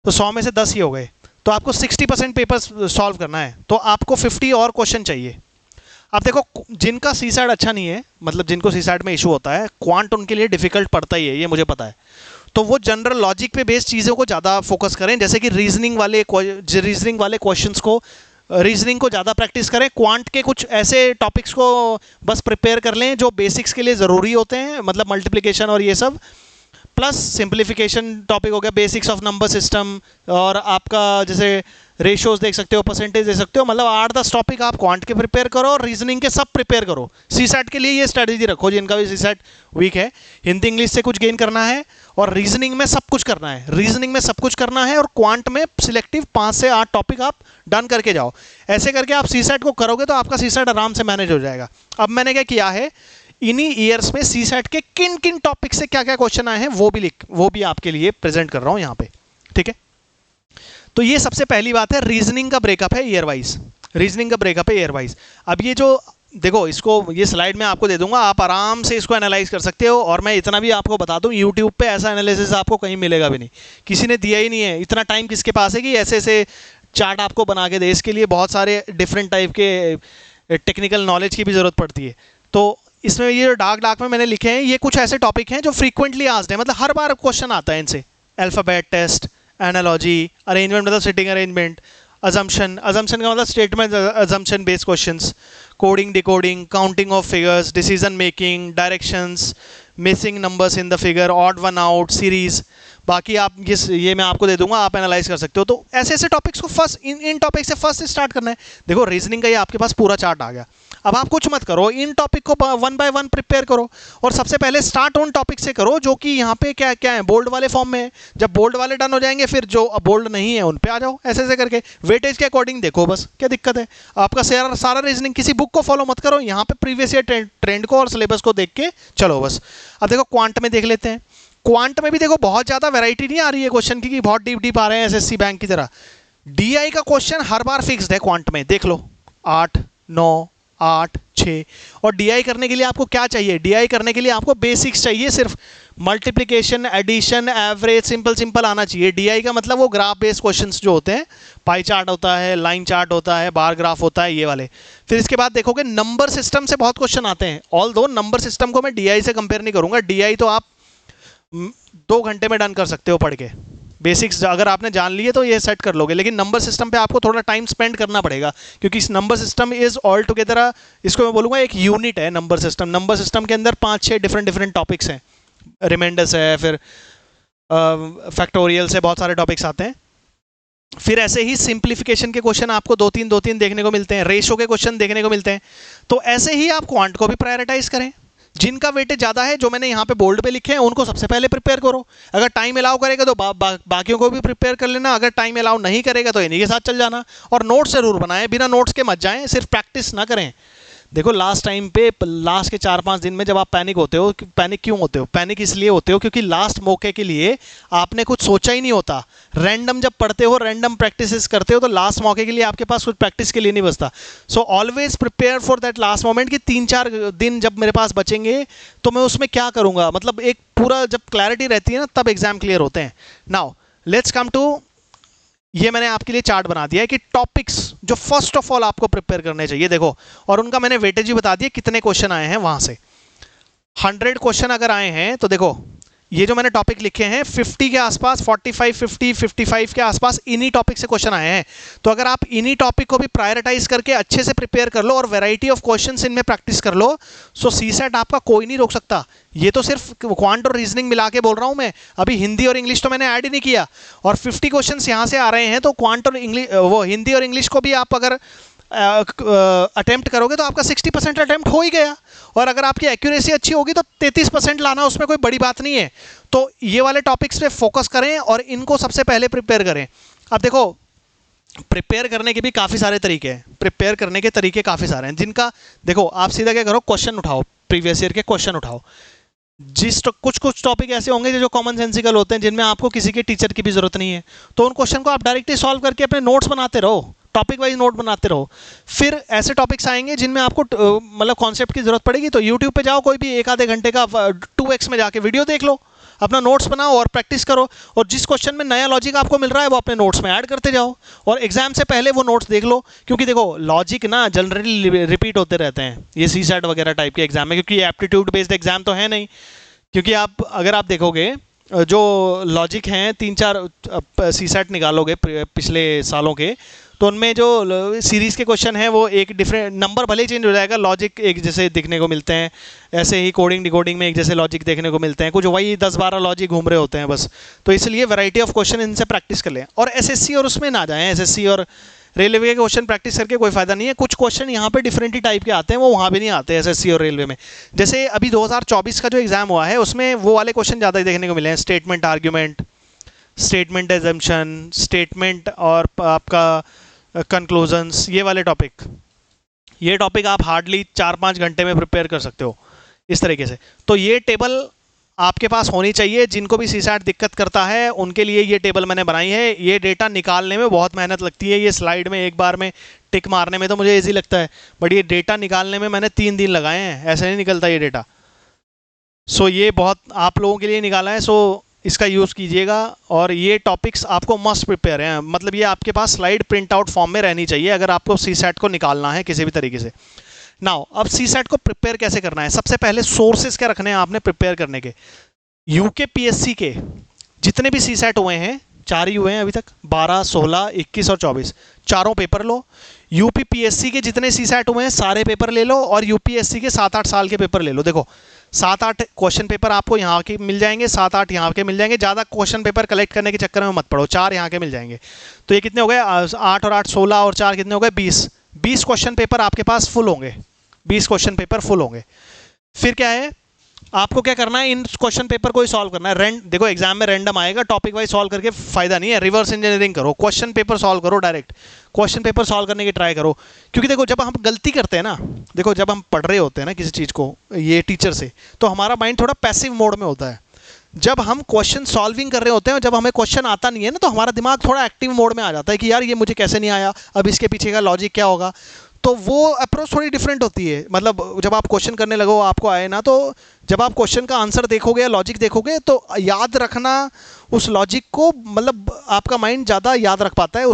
S1: तो 100 में से 10 ही हो गए, तो आपको 60% पेपर सॉल्व करना है, तो आपको 50 और क्वेश्चन चाहिए। अब देखो जिनका सी सैट अच्छा नहीं है, मतलब जिनको सी सैट में इशू होता है, क्वांट उनके लिए डिफिकल्ट पड़ता ही है, ये मुझे पता है, तो वो जनरल लॉजिक पे बेस्ड चीज़ों को ज़्यादा फोकस करें, जैसे कि रीजनिंग वाले क्वेश्चंस को, रीजनिंग को ज़्यादा प्रैक्टिस करें। क्वांट के कुछ ऐसे टॉपिक्स को बस प्रिपेयर कर लें जो बेसिक्स के लिए ज़रूरी होते हैं, मतलब मल्टीप्लिकेशन और ये सब, प्लस सिंप्लीफिकेशन टॉपिक हो गया, बेसिक्स ऑफ नंबर सिस्टम, और आपका जैसे रेशियोज देख सकते हो, परसेंटेज देख सकते हो, मतलब 8-10 टॉपिक आप क्वांट के प्रिपेयर करो और रीजनिंग के सब प्रिपेयर करो। सी सैट के लिए ये स्ट्रेटजी रखो जिनका भी सी सैट वीक है, हिंदी इंग्लिश से कुछ गेन करना है और रीजनिंग में सब कुछ करना है, रीजनिंग में सब कुछ करना है, और क्वांट में सिलेक्टिव 5 से 8 टॉपिक आप डन करके जाओ। ऐसे करके आप सी सैट को करोगे तो आपका सी सैट आराम से मैनेज हो जाएगा। अब मैंने क्या किया है, इन्हीं ईयर्स में सी सैट के किन किन टॉपिक से क्या क्या क्वेश्चन आए हैं वो भी आपके लिए प्रेजेंट कर रहा हूं यहाँ पे, ठीक है। तो ये सबसे पहली बात है, रीजनिंग का ब्रेकअप है ईयर वाइज, रीजनिंग का ब्रेकअप है ईयर वाइज। अब ये जो देखो, इसको ये स्लाइड में आपको दे दूंगा, आप आराम से इसको एनालाइज कर सकते हो, और मैं इतना भी आपको बता दूं, यूट्यूब पे ऐसा एनालिसिस आपको कहीं मिलेगा भी नहीं, किसी ने दिया ही नहीं है। इतना टाइम किसके पास है कि ऐसे ऐसे चार्ट आपको बना के दे, इसके लिए बहुत सारे डिफरेंट टाइप के टेक्निकल नॉलेज की भी ज़रूरत पड़ती है। तो इसमें ये जो डार्क में मैंने लिखे हैं, ये कुछ ऐसे टॉपिक हैं जो फ्रीक्वेंटली आस्क्ड है, मतलब हर बार क्वेश्चन आता है इनसे। अल्फ़ाबेट टेस्ट, एनालॉजी, अरेंजमेंट मतलब सिटिंग अरेंजमेंट, अजम्पशन का मतलब statement assumption based questions, coding decoding, counting of figures, decision making, directions, missing numbers in the figure, odd one out, series. बाकी आप ये मैं आपको दे दूंगा, आप एनालाइज कर सकते हो। तो ऐसे ऐसे टॉपिक्स को फर्स्ट इन टॉपिक से फर्स्ट स्टार्ट करना है। देखो रीजनिंग का ये आपके पास पूरा चार्ट आ गया। अब आप कुछ मत करो, इन टॉपिक को 1 बाय 1 प्रिपेयर करो, और सबसे पहले स्टार्ट उन टॉपिक से करो जो कि यहाँ पे क्या क्या है, बोल्ड वाले फॉर्म में है। जब बोल्ड वाले डन हो जाएंगे, फिर जो बोल्ड नहीं है उन पे आ जाओ, ऐसे ऐसे करके वेटेज के अकॉर्डिंग देखो, बस क्या दिक्कत है। आपका सारा रीजनिंग किसी बुक को फॉलो मत करो, यहाँ पे प्रीवियस ईयर ट्रेंड को और सिलेबस को देख के चलो बस। अब देखो क्वांट में देख लेते हैं। क्वांट में भी देखो बहुत ज़्यादा वैरायटी नहीं आ रही है क्वेश्चन की, बहुत डीप आ रहे हैं एसएससी बैंक की तरह। डीआई का क्वेश्चन हर बार फिक्स्ड है क्वांट में, देख लो 8, 9, 8, 6। और डीआई करने के लिए आपको क्या चाहिए, डीआई करने के लिए आपको बेसिक्स चाहिए, सिर्फ मल्टीप्लिकेशन, एडिशन, एवरेज, सिंपल आना चाहिए। डीआई का मतलब वो ग्राफ बेस्ड क्वेश्चंस जो होते हैं, पाई चार्ट होता है, लाइन चार्ट होता है, बार ग्राफ होता है, ये वाले। फिर इसके बाद देखोगे नंबर सिस्टम से बहुत क्वेश्चन आते हैं। ऑल्दो नंबर सिस्टम को मैं डीआई से कंपेयर नहीं करूंगा, डीआई तो आप 2 घंटे में डन कर सकते हो पढ़ के, बेसिक्स अगर आपने जान लिए तो ये सेट कर लोगे। लेकिन नंबर सिस्टम पे आपको थोड़ा टाइम स्पेंड करना पड़ेगा, क्योंकि इस number system is all together, इसको मैं बोलूँगा एक यूनिट है नंबर सिस्टम। नंबर सिस्टम के अंदर 5-6 डिफरेंट टॉपिक्स हैं, रिमाइंडर्स है, फिर फैक्टोरियल से बहुत सारे टॉपिक्स आते हैं। फिर ऐसे ही सिंप्लीफिकेशन के क्वेश्चन आपको 2-3 देखने को मिलते हैं, रेशो के क्वेश्चन देखने को मिलते हैं। तो ऐसे ही आप क्वांट को भी प्रायोरिटाइज करें। जिनका वेटेज ज़्यादा है, जो मैंने यहाँ पे बोल्ड पे लिखे हैं, उनको सबसे पहले प्रिपेयर करो। अगर टाइम अलाउ करेगा तो बाकियों को भी प्रिपेयर कर लेना, अगर टाइम अलाउ नहीं करेगा तो इन्हीं के साथ चल जाना। और नोट्स जरूर बनाएं, बिना नोट्स के मत जाएं, सिर्फ प्रैक्टिस ना करें। देखो लास्ट टाइम पे, लास्ट के 4-5 दिन में जब आप पैनिक होते हो, पैनिक क्यों होते हो, पैनिक इसलिए होते हो क्योंकि लास्ट मौके के लिए आपने कुछ सोचा ही नहीं होता। रैंडम जब पढ़ते हो, रैंडम प्रैक्टिसेस करते हो, तो लास्ट मौके के लिए आपके पास कुछ प्रैक्टिस के लिए नहीं बचता। So always prepare for that last moment, कि 3-4 दिन जब मेरे पास बचेंगे तो मैं उसमें क्या करूँगा, मतलब एक पूरा जब क्लैरिटी रहती है ना, तब एग्जाम क्लियर होते हैं। नाउ लेट्स कम टू, ये मैंने आपके लिए चार्ट बना दिया है कि टॉपिक्स जो फर्स्ट ऑफ ऑल आपको प्रिपेयर करने चाहिए, देखो, और उनका मैंने वेटेज भी बता दिया कितने क्वेश्चन आए हैं वहां से। 100 क्वेश्चन अगर आए हैं तो देखो ये जो मैंने टॉपिक लिखे हैं 50 के आसपास, 45, 50, 55 के आसपास इन्हीं टॉपिक से क्वेश्चन आए हैं। तो अगर आप इन्हीं टॉपिक को भी प्रायोरिटाइज करके अच्छे से प्रिपेयर कर लो और वैरायटी ऑफ क्वेश्चंस इनमें प्रैक्टिस कर लो, सो सीसेट आपका कोई नहीं रोक सकता। ये तो सिर्फ क्वांट और रीजनिंग मिला के बोल रहा हूं मैं, अभी हिंदी और इंग्लिश तो मैंने ऐड ही नहीं किया। और 50 क्वेश्चन यहाँ से आ रहे हैं, तो क्वांट और इंग्लिश, वो हिंदी और इंग्लिश को भी आप अगर अटेम्प्ट करोगे तो आपका 60% अटेम्प्ट हो ही गया। और अगर आपकी एक्यूरेसी अच्छी होगी तो 33% लाना उसमें कोई बड़ी बात नहीं है। तो ये वाले टॉपिक्स पे फोकस करें और इनको सबसे पहले प्रिपेयर करें। अब देखो प्रिपेयर करने के भी काफ़ी सारे तरीके हैं, प्रिपेयर करने के तरीके काफ़ी सारे हैं, जिनका देखो आप सीधा क्या करो, क्वेश्चन उठाओ, प्रीवियस ईयर के क्वेश्चन उठाओ। कुछ कुछ टॉपिक ऐसे होंगे जो कॉमन सेंसिकल होते हैं, जिनमें आपको किसी के टीचर की भी जरूरत नहीं है, तो उन क्वेश्चन को आप डायरेक्टली सॉल्व करके अपने नोट्स बनाते रहो, टॉपिक वाइज नोट बनाते रहो। फिर ऐसे टॉपिक्स आएंगे जिनमें आपको मतलब कॉन्सेप्ट की जरूरत पड़ेगी, तो यूट्यूब पे जाओ, कोई भी एक आधे घंटे का 2x में जाके वीडियो देख लो, अपना नोट्स बनाओ और प्रैक्टिस करो, और जिस क्वेश्चन में नया लॉजिक आपको मिल रहा है वो अपने नोट्स में ऐड करते जाओ, और एग्जाम से पहले वो नोट्स देख लो। क्योंकि देखो लॉजिक ना जनरली रिपीट होते रहते हैं ये सीसैट वगैरह टाइप के एग्जाम में, क्योंकि एप्टीट्यूड बेस्ड एग्जाम तो है नहीं। क्योंकि आप अगर आप देखोगे जो लॉजिक हैं 3-4 सीसैट निकालोगे पिछले सालों के, तो उनमें जो सीरीज़ के क्वेश्चन हैं वो एक डिफरेंट नंबर भले ही चेंज हो जाएगा, लॉजिक एक जैसे दिखने को मिलते हैं, ऐसे ही कोडिंग डिकोडिंग में एक जैसे लॉजिक देखने को मिलते हैं, कुछ वही 10-12 लॉजिक घूम रहे होते हैं बस। तो इसलिए वैरायटी ऑफ क्वेश्चन इनसे प्रैक्टिस कर लें, और एसएससी और उसमें ना जाएं, एसएससी और रेलवे के क्वेश्चन प्रैक्टिस करके कोई फायदा नहीं है। कुछ क्वेश्चन यहाँ पे डिफरेंट ही टाइप के आते हैं, वो वहाँ भी नहीं आते एसएससी और रेलवे में। जैसे अभी 2024 का जो एग्जाम हुआ है उसमें वो वाले क्वेश्चन ज़्यादा देखने को मिले हैं, statement argument, statement assumption, statement और आपका कंक्लूजन्स, ये वाले टॉपिक, ये टॉपिक आप हार्डली 4-5 घंटे में प्रिपेयर कर सकते हो इस तरीके से। तो ये टेबल आपके पास होनी चाहिए, जिनको भी सीसैट दिक्कत करता है उनके लिए ये टेबल मैंने बनाई है। ये डेटा निकालने में बहुत मेहनत लगती है, ये स्लाइड में एक बार में टिक मारने में तो मुझे इजी लगता है, बट ये डेटा निकालने में मैंने 3 दिन लगाए हैं, ऐसे नहीं निकलता ये डेटा। सो ये बहुत आप लोगों के लिए निकाला है, सो इसका यूज़ कीजिएगा। और ये टॉपिक्स आपको मस्ट प्रिपेयर हैं, मतलब ये आपके पास स्लाइड प्रिंट आउट फॉर्म में रहनी चाहिए अगर आपको सीसैट को निकालना है किसी भी तरीके से। नाउ अब सीसैट को प्रिपेयर कैसे करना है, सबसे पहले सोर्सेज क्या रखने हैं आपने प्रिपेयर करने के। यूके पीएससी के जितने भी सीसैट हुए हैं, 4 ही हुए हैं अभी तक, 12, 16, 21 और 24, चारों पेपर लो। यूपी पीएससी के जितने सीसैट हुए हैं सारे पेपर ले लो, और यूपीएससी के 7-8 साल के पेपर ले लो। देखो 7-8 क्वेश्चन पेपर आपको यहाँ के मिल जाएंगे, 7-8 यहाँ के मिल जाएंगे। ज़्यादा क्वेश्चन पेपर कलेक्ट करने के चक्कर में मत पड़ो, 4 यहाँ के मिल जाएंगे। तो ये कितने हो गए, 8 और 8 16 और 4 कितने हो गए, 20 क्वेश्चन पेपर आपके पास फुल होंगे, 20 क्वेश्चन पेपर फुल होंगे। फिर क्या है, आपको क्या करना है, इन क्वेश्चन पेपर को ही सॉल्व करना है। देखो एग्जाम में रैंडम आएगा, टॉपिक वाइज सॉल्व करके फायदा नहीं है, रिवर्स इंजीनियरिंग करो, क्वेश्चन पेपर सॉल्व करो, डायरेक्ट क्वेश्चन पेपर सॉल्व करने की ट्राई करो। क्योंकि देखो जब हम गलती करते हैं ना, देखो जब हम पढ़ रहे होते हैं ना किसी चीज़ को ये टीचर से, तो हमारा माइंड थोड़ा पैसिव मोड में होता है। जब हम क्वेश्चन सॉल्विंग कर रहे होते हैं, जब हमें क्वेश्चन आता नहीं है ना, तो हमारा दिमाग थोड़ा एक्टिव मोड में आ जाता है कि यार ये मुझे कैसे नहीं आया, अब इसके पीछे का लॉजिक क्या होगा। तो वो अप्रोच थोड़ी डिफरेंट होती है, मतलब जब आप क्वेश्चन करने लगो आपको आए ना, तो जब आप क्वेश्चन का आंसर देखोगे या लॉजिक देखोगे तो याद रखना उस लॉजिक को, मतलब आपका माइंड ज़्यादा याद रख पाता है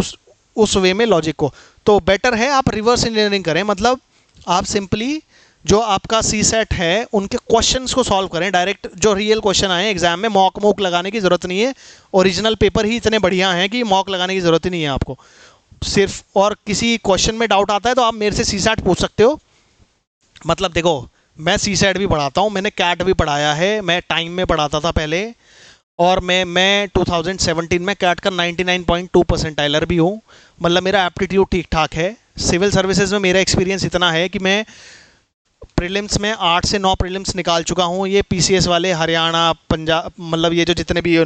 S1: उस वे में लॉजिक को। तो बेटर है आप रिवर्स इंजीनियरिंग करें, मतलब आप सिंपली जो आपका सीसैट है उनके क्वेश्चंस को सॉल्व करें, डायरेक्ट जो रियल क्वेश्चन आए एग्जाम में, मॉक लगाने की ज़रूरत नहीं है। ओरिजिनल पेपर ही इतने बढ़िया हैं कि मॉक लगाने की ज़रूरत ही नहीं है आपको सिर्फ। और किसी क्वेश्चन में डाउट आता है तो आप मेरे से सीसैट पूछ सकते हो। मतलब देखो मैं सीसैट भी पढ़ाता हूँ, मैंने कैट भी पढ़ाया है, मैं टाइम में पढ़ाता था पहले, और मैं 2017 में कैट का 99.2 परसेंटाइलर भी हूँ, मतलब मेरा एप्टीट्यूड ठीक ठाक है। सिविल सर्विसेज में मेरा एक्सपीरियंस इतना है कि मैं प्रीलिम्स में 8 से 9 प्रीलिम्स निकाल चुका हूँ। ये पीसीएस वाले हरियाणा, पंजाब, मतलब ये जो जितने भी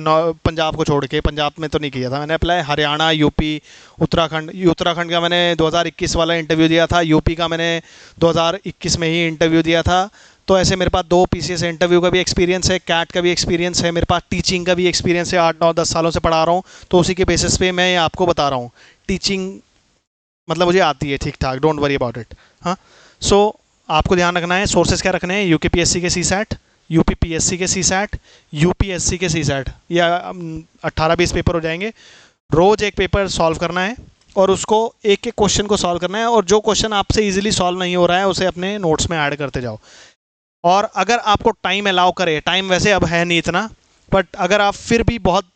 S1: पंजाब को छोड़ के, पंजाब में तो नहीं किया था मैंने अप्लाई, हरियाणा, यूपी, उत्तराखंड का मैंने 2021 वाला इंटरव्यू दिया था, यूपी का मैंने 2021 में ही इंटरव्यू दिया था। तो ऐसे मेरे पास 2 पीसीएस इंटरव्यू का भी एक्सपीरियंस है, कैट का भी एक्सपीरियंस है, मेरे पास टीचिंग का भी एक्सपीरियंस है, 8-9-10 सालों से पढ़ा रहा हूँ। तो उसी के बेसिस पे मैं आपको बता रहा हूँ, टीचिंग मतलब मुझे आती है ठीक ठाक, डोंट वरी अबाउट इट। हाँ, सो आपको ध्यान रखना है, सोर्सेज क्या रखने हैं, यूके पीएससी के सीसैट, यूपी पीएससी के सीसैट, यूपीएससी के सीसैट, या 18-20 पेपर हो जाएंगे। रोज़ एक पेपर सॉल्व करना है और उसको एक एक क्वेश्चन को सॉल्व करना है, और जो क्वेश्चन आपसे इजीली सॉल्व नहीं हो रहा है उसे अपने नोट्स में ऐड करते जाओ। और अगर आपको टाइम अलाउ करे, टाइम वैसे अब है नहीं इतना, बट अगर आप फिर भी बहुत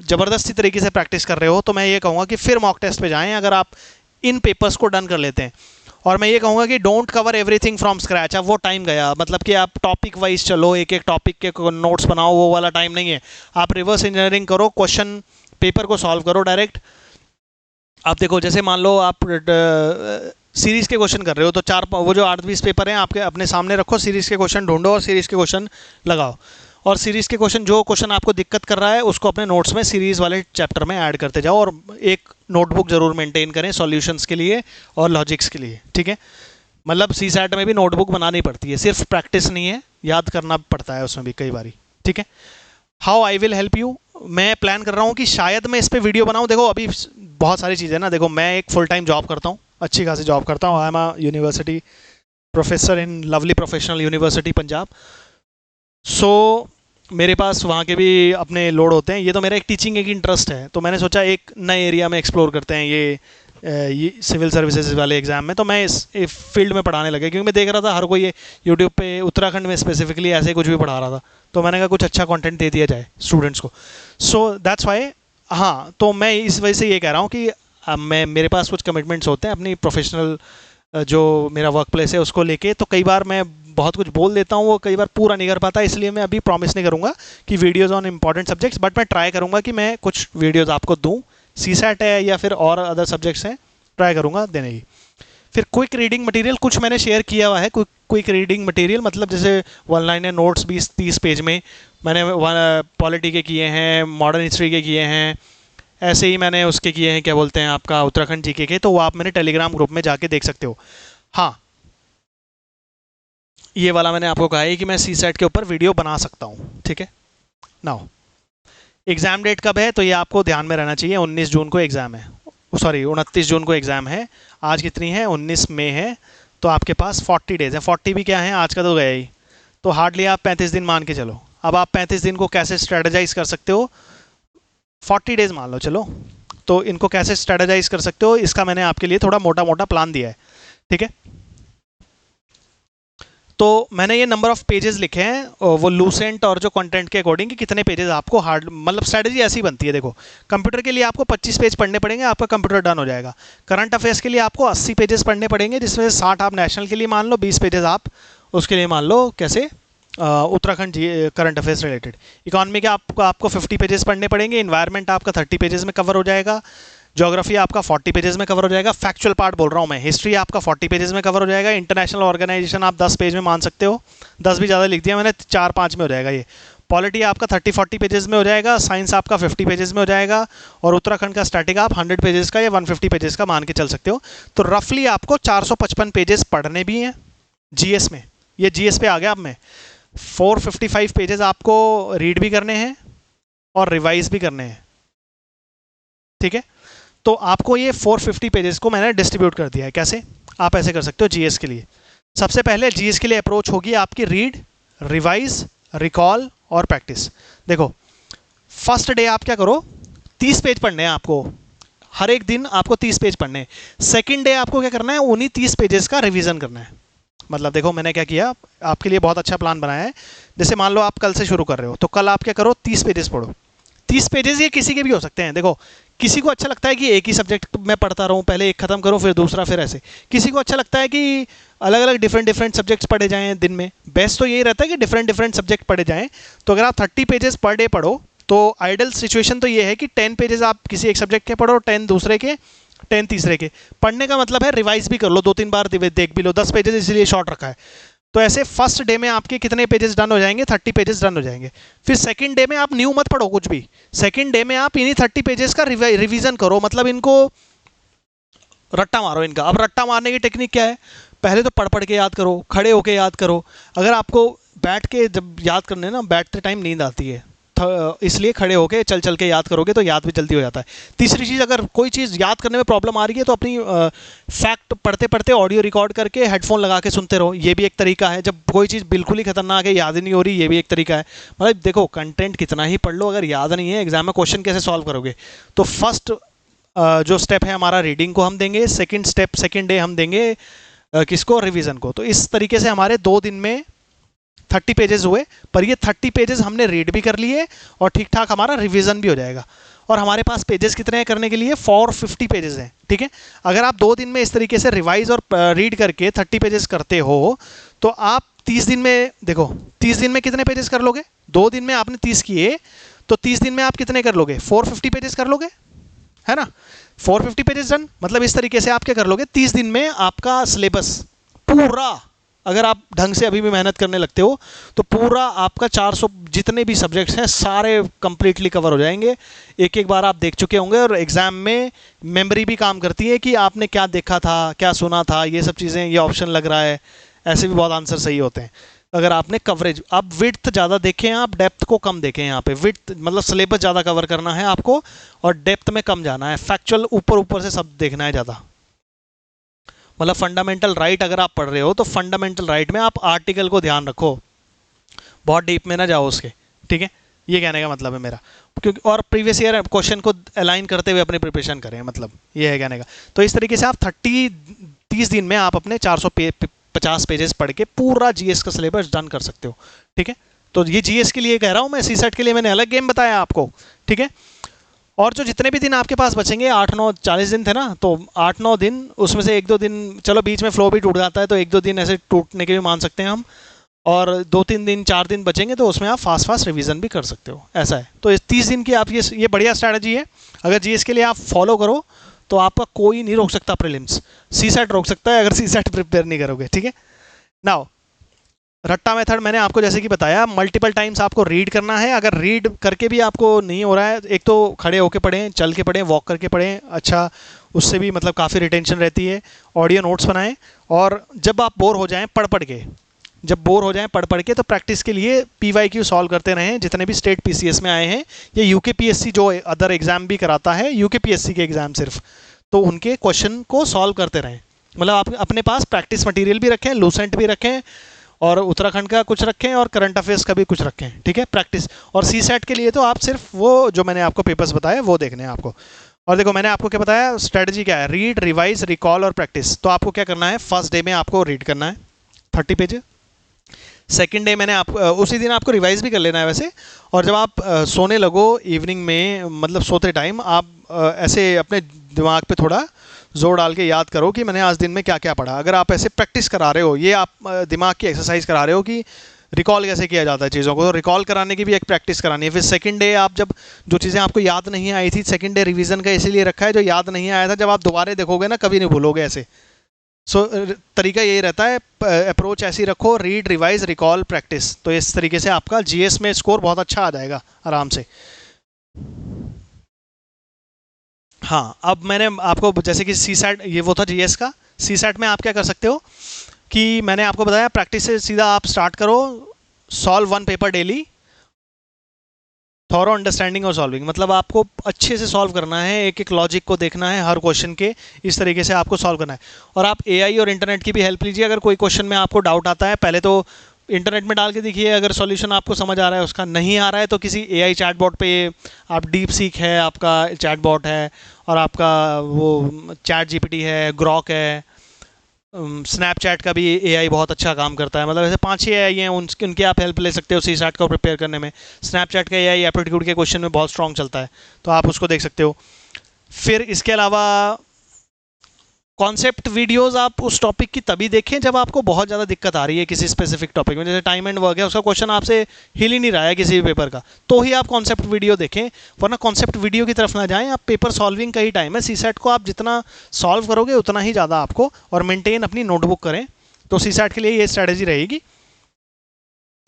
S1: ज़बरदस्ती तरीके से प्रैक्टिस कर रहे हो तो मैं ये कहूँगा कि फिर मॉक टेस्ट पे जाएँ, अगर आप इन पेपर्स को डन कर लेते हैं। और मैं ये कहूँगा कि don't cover everything from scratch. अब वो टाइम गया, मतलब कि आप टॉपिक वाइज चलो, एक एक टॉपिक के नोट्स बनाओ, वो वाला टाइम नहीं है। आप रिवर्स इंजीनियरिंग करो, क्वेश्चन पेपर को सॉल्व करो डायरेक्ट। आप देखो जैसे मान लो आप सीरीज़ के क्वेश्चन कर रहे हो, तो वो जो 8-20 पेपर हैं आपके अपने सामने रखो, सीरीज़ के क्वेश्चन ढूंढो और सीरीज़ के क्वेश्चन लगाओ। और सीरीज़ के क्वेश्चन, जो क्वेश्चन आपको दिक्कत कर रहा है उसको अपने नोट्स में सीरीज़ वाले चैप्टर में ऐड करते जाओ, और एक नोटबुक ज़रूर मेंटेन करें सॉल्यूशंस के लिए और लॉजिक्स के लिए, ठीक है। मतलब सीसैट में भी नोटबुक बनानी पड़ती है, सिर्फ प्रैक्टिस नहीं है, याद करना पड़ता है उसमें भी कई बारी, ठीक है। How I will help you, मैं प्लान कर रहा हूँ कि शायद मैं इस पर वीडियो बनाऊँ। देखो अभी बहुत सारी चीज़ें ना, देखो मैं एक फुल टाइम जॉब करता हूँ, अच्छी खासी जॉब करता हूँ। I am a university professor in Lovely Professional University Punjab. So मेरे पास वहाँ के भी अपने लोड होते हैं। ये तो मेरा एक टीचिंग एक इंटरेस्ट है, तो मैंने सोचा एक नए एरिया में एक्सप्लोर करते हैं ये सिविल सर्विसेज वाले एग्ज़ाम में। तो मैं इस फील्ड में पढ़ाने लगा, क्योंकि मैं देख रहा था हर कोई ये यूट्यूब पे उत्तराखंड में स्पेसिफिकली ऐसे कुछ भी पढ़ा रहा था, तो मैंने कहा कुछ अच्छा कंटेंट दे दिया जाए स्टूडेंट्स को। सो दैट्स वाई, हाँ, तो मैं इस वजह से ये कह रहा हूँ कि मेरे पास कुछ कमिटमेंट्स होते हैं अपनी प्रोफेशनल, जो मेरा वर्क प्लेस है उसको लेके, तो कई बार मैं बहुत कुछ बोल देता हूँ, वो कई बार पूरा नहीं कर पाता, इसलिए मैं अभी प्रॉमिस नहीं करूँगा कि videos on important subjects, but मैं ट्राई करूँगा कि मैं कुछ वीडियोज़ आपको दूँ। सीसैट है या फिर और अदर सब्जेक्ट्स हैं, ट्राई करूँगा देने की। फिर क्विक रीडिंग मटेरियल कुछ मैंने शेयर किया हुआ है। क्विक रीडिंग मटेरियल मतलब जैसे वन लाइनर नोट्स 20-30 पेज में मैंने पॉलिटी के किए हैं, मॉडर्न हिस्ट्री के किए हैं, ऐसे ही मैंने उसके किए हैं, क्या बोलते हैं आपका, उत्तराखंड जीके के। तो वो आप मेरे टेलीग्राम ग्रुप में जाके देख सकते हो। हाँ, ये वाला मैंने आपको कहा है कि मैं सीसैट के ऊपर वीडियो बना सकता हूँ, ठीक है। नाउ एग्ज़ाम डेट कब है, तो ये आपको ध्यान में रहना चाहिए। 19 जून को एग्ज़ाम है, सॉरी 29 जून को एग्ज़ाम है। आज कितनी है, 19 मई है, तो आपके पास 40 डेज़ है। 40 भी क्या है, आज का तो गया ही, तो हार्डली आप 35 दिन मान के चलो। अब आप 35 दिन को कैसे स्ट्रेटजाइज कर सकते हो, 40 डेज़ मान लो चलो, तो इनको कैसे स्ट्रेटजाइज कर सकते हो, इसका मैंने आपके लिए थोड़ा मोटा मोटा प्लान दिया है, ठीक है। तो मैंने ये नंबर ऑफ पेजेस लिखे हैं, वो लूसेंट और जो कंटेंट के अकॉर्डिंग कि कितने पेजेस आपको हार्ड, मतलब स्ट्रेटजी ऐसी बनती है। देखो कंप्यूटर के लिए आपको 25 पेज पढ़ने पड़ेंगे, आपका कंप्यूटर डन हो जाएगा। करंट अफेयर्स के लिए आपको 80 पेजेस पढ़ने पड़ेंगे, जिसमें 60 आप नेशनल के लिए मान लो, 20 पेजेस आप उसके लिए मान लो कैसे, Uttarakhand current affairs related. Economy के आपको 50 पेजेस पढ़ने पड़ेंगे। इन्वायरमेंट आपका 30 पेजेस में कवर हो जाएगा। ज्योग्राफी आपका 40 पेजेस में कवर हो जाएगा। फैक्चुअल पार्ट बोल रहा हूँ मैं। हिस्ट्री आपका 40 पेजेस में कवर हो जाएगा। इंटरनेशनल ऑर्गेनाइजेशन आप 10 पेज में मान सकते हो, 10 भी ज़्यादा लिख दिया मैंने, 4-5 में हो जाएगा ये। पॉलिटी आपका 30-40 पेजेस में हो जाएगा। साइंस आपका 50 पेजेस में हो जाएगा। और उत्तराखंड का स्टैटिक आप 100 पेजेस का या 150 पेजेस का मान के चल सकते हो। तो रफली आपको 455 पेजेस पढ़ने भी हैं जीएस में। ये जीएस पे आ गया। अब मैं 455 पेजेस आपको रीड भी करने हैं और रिवाइज भी करने हैं, ठीक है। तो आपको ये 450 पेजेस को मैंने डिस्ट्रीब्यूट कर दिया है। कैसे, आप ऐसे कर सकते हो जीएस के लिए। सबसे पहले जीएस के लिए अप्रोच होगी आपकी रीड, रिवाइज, रिकॉल और प्रैक्टिस। देखो फर्स्ट डे आप क्या करो, 30 पेज पढ़ने हैं आपको, हर एक दिन आपको 30 पेज पढ़ने हैं। सेकेंड डे आपको क्या करना है, उन्हीं 30 पेजेस का रिवीजन करना है। मतलब देखो मैंने क्या किया, आपके लिए बहुत अच्छा प्लान बनाया है। जैसे मान लो आप कल से शुरू कर रहे हो, तो कल आप क्या करो, 30 पेजेस पढ़ो। 30 पेजेस ये किसी के भी हो सकते हैं। देखो किसी को अच्छा लगता है कि एक ही सब्जेक्ट मैं पढ़ता रहूं, पहले एक खत्म करूं फिर दूसरा, फिर ऐसे। किसी को अच्छा लगता है कि अलग अलग डिफरेंट सब्जेक्ट्स पढ़े जाएं दिन में। बेस्ट तो यही रहता है कि डिफरेंट सब्जेक्ट पढ़े जाएं। तो अगर आप 30 पेजेस पर डे पढ़ो, तो आइडल सिचुएशन तो ये है कि 10 पेजेस आप किसी एक सब्जेक्ट के पढ़ो, 10 दूसरे के, 10 तीसरे के। पढ़ने का मतलब है रिवाइज भी कर लो, 2-3 बार देख भी लो। 10 पेजेस इसलिए शॉर्ट रखा है। तो ऐसे फर्स्ट डे में आपके कितने पेजेस डन हो जाएंगे, 30 पेजेस डन हो जाएंगे। फिर सेकंड डे में आप न्यू मत पढ़ो कुछ भी। सेकंड डे में आप इन्हीं 30 पेजेस का रिवीजन करो, मतलब इनको रट्टा मारो इनका। अब रट्टा मारने की टेक्निक क्या है, पहले तो पढ़ पढ़ के याद करो, खड़े होके याद करो। अगर आपको बैठ के जब याद करने ना, बैठते टाइम नींद आती है, इसलिए खड़े होके चल चल के याद करोगे तो याद भी जल्दी हो जाता है। तीसरी चीज़, अगर कोई चीज़ याद करने में प्रॉब्लम आ रही है तो अपनी फैक्ट पढ़ते पढ़ते ऑडियो रिकॉर्ड करके हेडफोन लगा के सुनते रहो, ये भी एक तरीका है। जब कोई चीज़ बिल्कुल ही खतरनाक है, याद ही नहीं हो रही, ये भी एक तरीका है। मतलब देखो कंटेंट कितना ही पढ़ लो, अगर याद नहीं है एग्जाम में क्वेश्चन कैसे सॉल्व करोगे। तो फर्स्ट जो स्टेप है हमारा, रीडिंग को हम देंगे। सेकेंड डे हम देंगे किसको, रिवीजन को। तो इस तरीके से हमारे 2 दिन में 30 पेजेस हुए। पर ये 30 पेजेस हमने रीड भी कर लिए और ठीक ठाक हमारा रिवीजन भी हो जाएगा। और हमारे पास पेजेस कितने हैं करने के लिए, 450 पेजेस हैं, ठीक है। अगर आप 2 दिन में इस तरीके से रिवाइज और रीड करके 30 पेजेस करते हो, तो आप 30 दिन में, देखो 30 दिन में कितने पेजेस कर लोगे। 2 दिन में आपने 30 किए, तो 30 दिन में आप कितने कर लोगे, 450 पेजेस कर लोगे, है ना। 450 पेजेस डन। मतलब इस तरीके से आप क्या कर लोगे, 30 दिन में आपका सिलेबस पूरा अगर आप ढंग से अभी भी मेहनत करने लगते हो तो पूरा आपका 400 जितने भी सब्जेक्ट्स हैं सारे कंप्लीटली कवर हो जाएंगे, एक एक बार आप देख चुके होंगे। और एग्ज़ाम में मेमोरी भी काम करती है कि आपने क्या देखा था, क्या सुना था, ये सब चीज़ें, ये ऑप्शन लग रहा है, ऐसे भी बहुत आंसर सही होते हैं अगर आपने कवरेज। अब विड्थ ज़्यादा देखें, आप डेप्थ को कम देखें। यहाँ पे विड्थ मतलब सिलेबस ज़्यादा कवर करना है आपको और डेप्थ में कम जाना है, फैक्चुअल ऊपर ऊपर से सब देखना है ज़्यादा। मतलब फंडामेंटल राइट अगर आप पढ़ रहे हो तो फंडामेंटल राइट में आप आर्टिकल को ध्यान रखो, बहुत डीप में ना जाओ उसके, ठीक है, ये कहने का मतलब है मेरा। क्योंकि और प्रीवियस ईयर क्वेश्चन को अलाइन करते हुए अपनी प्रिपरेशन करें, मतलब ये है कहने का। तो इस तरीके से आप 30 दिन में आप अपने 450 पेजेस पढ़ के पूरा जीएस का सिलेबस डन कर सकते हो, ठीक है। तो ये जीएस के लिए कह रहा हूँ मैं, सीसेट के लिए मैंने अलग गेम बताया आपको, ठीक है। और जो जितने भी दिन आपके पास बचेंगे, 8-9 40 दिन थे ना, तो 8-9 दिन उसमें से 1-2 दिन चलो बीच में फ्लो भी टूट जाता है, तो 1-2 दिन ऐसे टूटने के भी मान सकते हैं हम। और 2-3 दिन 4 दिन बचेंगे तो उसमें आप फास्ट रिवीजन भी कर सकते हो, ऐसा है। तो इस 30 दिन की आप ये बढ़िया स्ट्रैटेजी है। अगर जीएस के लिए आप फॉलो करो तो आपका कोई नहीं रोक सकता प्रीलिम्स, सीसेट रोक सकता है अगर सीसेट प्रिपेयर नहीं करोगे, ठीक है। नाउ रट्टा मेथड मैंने आपको जैसे कि बताया, मल्टीपल टाइम्स आपको रीड करना है। अगर रीड करके भी आपको नहीं हो रहा है, एक तो खड़े होके पढ़ें, चल के पढ़ें, वॉक करके पढ़ें, अच्छा उससे भी मतलब काफ़ी रिटेंशन रहती है। ऑडियो नोट्स बनाएं और जब आप बोर हो जाएं पढ़ के, जब बोर हो जाएं पढ़ के, तो प्रैक्टिस के लिए पीवाईक्यू सॉल्व करते रहें जितने भी स्टेट पीसीएस में आए हैं, या यूकेपीएससी जो अदर एग्जाम भी कराता है, यूकेपीएससी के एग्जाम सिर्फ, तो उनके क्वेश्चन को सॉल्व करते रहें। मतलब आप अपने पास प्रैक्टिस मटेरियल भी रखें, लूसेंट भी रखें, और उत्तराखंड का कुछ रखें, और करंट अफेयर्स का भी कुछ रखें, ठीक है, प्रैक्टिस। और सीसेट के लिए तो आप सिर्फ वो जो मैंने आपको पेपर्स बताए वो देखने हैं आपको। और देखो मैंने आपको क्या बताया, स्ट्रेटजी क्या है, रीड, रिवाइज, रिकॉल और प्रैक्टिस। तो आपको क्या करना है, फर्स्ट डे में आपको रीड करना है 30 पेज, सेकेंड डे मैंने आप उसी दिन आपको रिवाइज भी कर लेना है वैसे। और जब आप सोने लगो इवनिंग में, मतलब सोते टाइम, आप ऐसे अपने दिमाग पे थोड़ा जोर डाल के याद करो कि मैंने आज दिन में क्या क्या पढ़ा। अगर आप ऐसे प्रैक्टिस करा रहे हो, ये आप दिमाग की एक्सरसाइज करा रहे हो कि रिकॉल कैसे किया जाता है चीज़ों को, तो रिकॉल कराने की भी एक प्रैक्टिस करानी है। फिर सेकंड डे आप जब जो चीज़ें आपको याद नहीं आई थी, सेकंड डे रिवीजन का इसीलिए रखा है, जो याद नहीं आया था जब आप दोबारा देखोगे ना कभी नहीं भूलोगे ऐसे। सो तरीका यही रहता है, अप्रोच ऐसी रखो, रीड, रिवाइज, रिकॉल, प्रैक्टिस। तो इस तरीके से आपका जीएस में स्कोर बहुत अच्छा आ जाएगा आराम से। हाँ, अब मैंने आपको जैसे कि सीसेट ये वो था जीएस का, सीसेट में आप क्या कर सकते हो कि मैंने आपको बताया प्रैक्टिस से सीधा आप स्टार्ट करो, solve 1 paper daily, thorough understanding और सॉल्विंग। मतलब आपको अच्छे से सॉल्व करना है, एक एक लॉजिक को देखना है हर क्वेश्चन के, इस तरीके से आपको सॉल्व करना है। और आप एआई और इंटरनेट की भी हेल्प लीजिए। अगर कोई क्वेश्चन में आपको डाउट आता है, पहले तो इंटरनेट में डाल के देखिए, अगर सॉल्यूशन आपको समझ आ रहा है, उसका नहीं आ रहा है तो किसी एआई चैटबॉट पे, आप डीप सीक है आपका चैटबॉट है, और आपका वो चैट जीपीटी है, ग्रॉक है, स्नैपचैट का भी एआई बहुत अच्छा काम करता है। मतलब ऐसे 5-6 एआई हैं, उनकी आप हेल्प ले सकते हो सीसेट को प्रिपेयर करने में। स्नैपचैट का एआई एप्टीट्यूड के क्वेश्चन में बहुत स्ट्रॉन्ग चलता है, तो आप उसको देख सकते हो। फिर इसके अलावा कॉन्सेप्ट वीडियोस आप उस टॉपिक की तभी देखें जब आपको बहुत ज़्यादा दिक्कत आ रही है किसी स्पेसिफिक टॉपिक में, जैसे टाइम एंड वर्क है, उसका क्वेश्चन आपसे हिल ही नहीं रहा है किसी भी पेपर का, तो ही आप कॉन्सेप्ट वीडियो देखें, वरना कॉन्सेप्ट वीडियो की तरफ ना जाएं। आप पेपर सॉल्विंग का ही टाइम है, सीसेट को आप जितना सॉल्व करोगे उतना ही ज़्यादा आपको, और मेंटेन अपनी नोटबुक करें, तो सीसेट के लिए ये स्ट्रेटेजी रहेगी।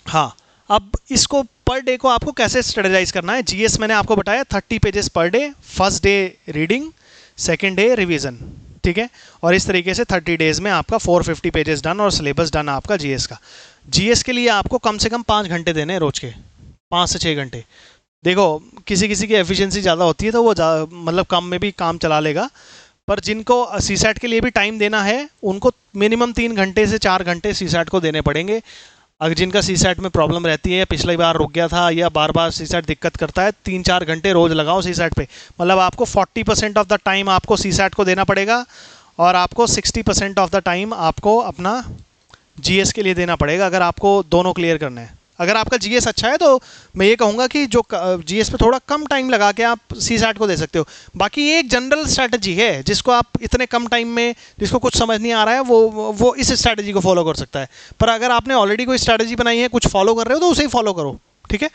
S1: हाँ, अब इसको पर डे को आपको कैसे स्ट्रेटेजाइज करना है। जीएस मैंने आपको बताया 30 pages per day, first day reading, second day revision, ठीक है। और इस तरीके से 30 डेज में आपका 450 पेजेस डन और सिलेबस डन आपका जीएस का। जीएस के लिए आपको कम से कम 5 घंटे देने हैं रोज के, 5 से 6 घंटे। देखो किसी किसी की एफिशिएंसी ज़्यादा होती है तो वो मतलब कम में भी काम चला लेगा, पर जिनको सीसेट के लिए भी टाइम देना है उनको मिनिमम 3 घंटे से 4 घंटे सीसेट को देने पड़ेंगे। अगर जिनका सीसेट में प्रॉब्लम रहती है, पिछली बार रुक गया था या बार बार सीसेट दिक्कत करता है, 3-4 घंटे रोज लगाओ सीसेट पे। मतलब आपको 40% ऑफ द टाइम आपको सीसेट को देना पड़ेगा, और आपको 60% ऑफ द टाइम आपको अपना जीएस के लिए देना पड़ेगा, अगर आपको दोनों क्लियर करना है। अगर आपका जीएस अच्छा है तो मैं ये कहूँगा कि जो जीएस पे थोड़ा कम टाइम लगा के आप सीसेट को दे सकते हो। बाकी ये एक जनरल स्ट्रैटेजी है, जिसको आप इतने कम टाइम में, जिसको कुछ समझ नहीं आ रहा है, वो इस स्ट्रैटेजी को फॉलो कर सकता है। पर अगर आपने ऑलरेडी कोई स्ट्रैटेजी बनाई है, कुछ फॉलो कर रहे हो, तो उसे ही फॉलो करो, ठीक है।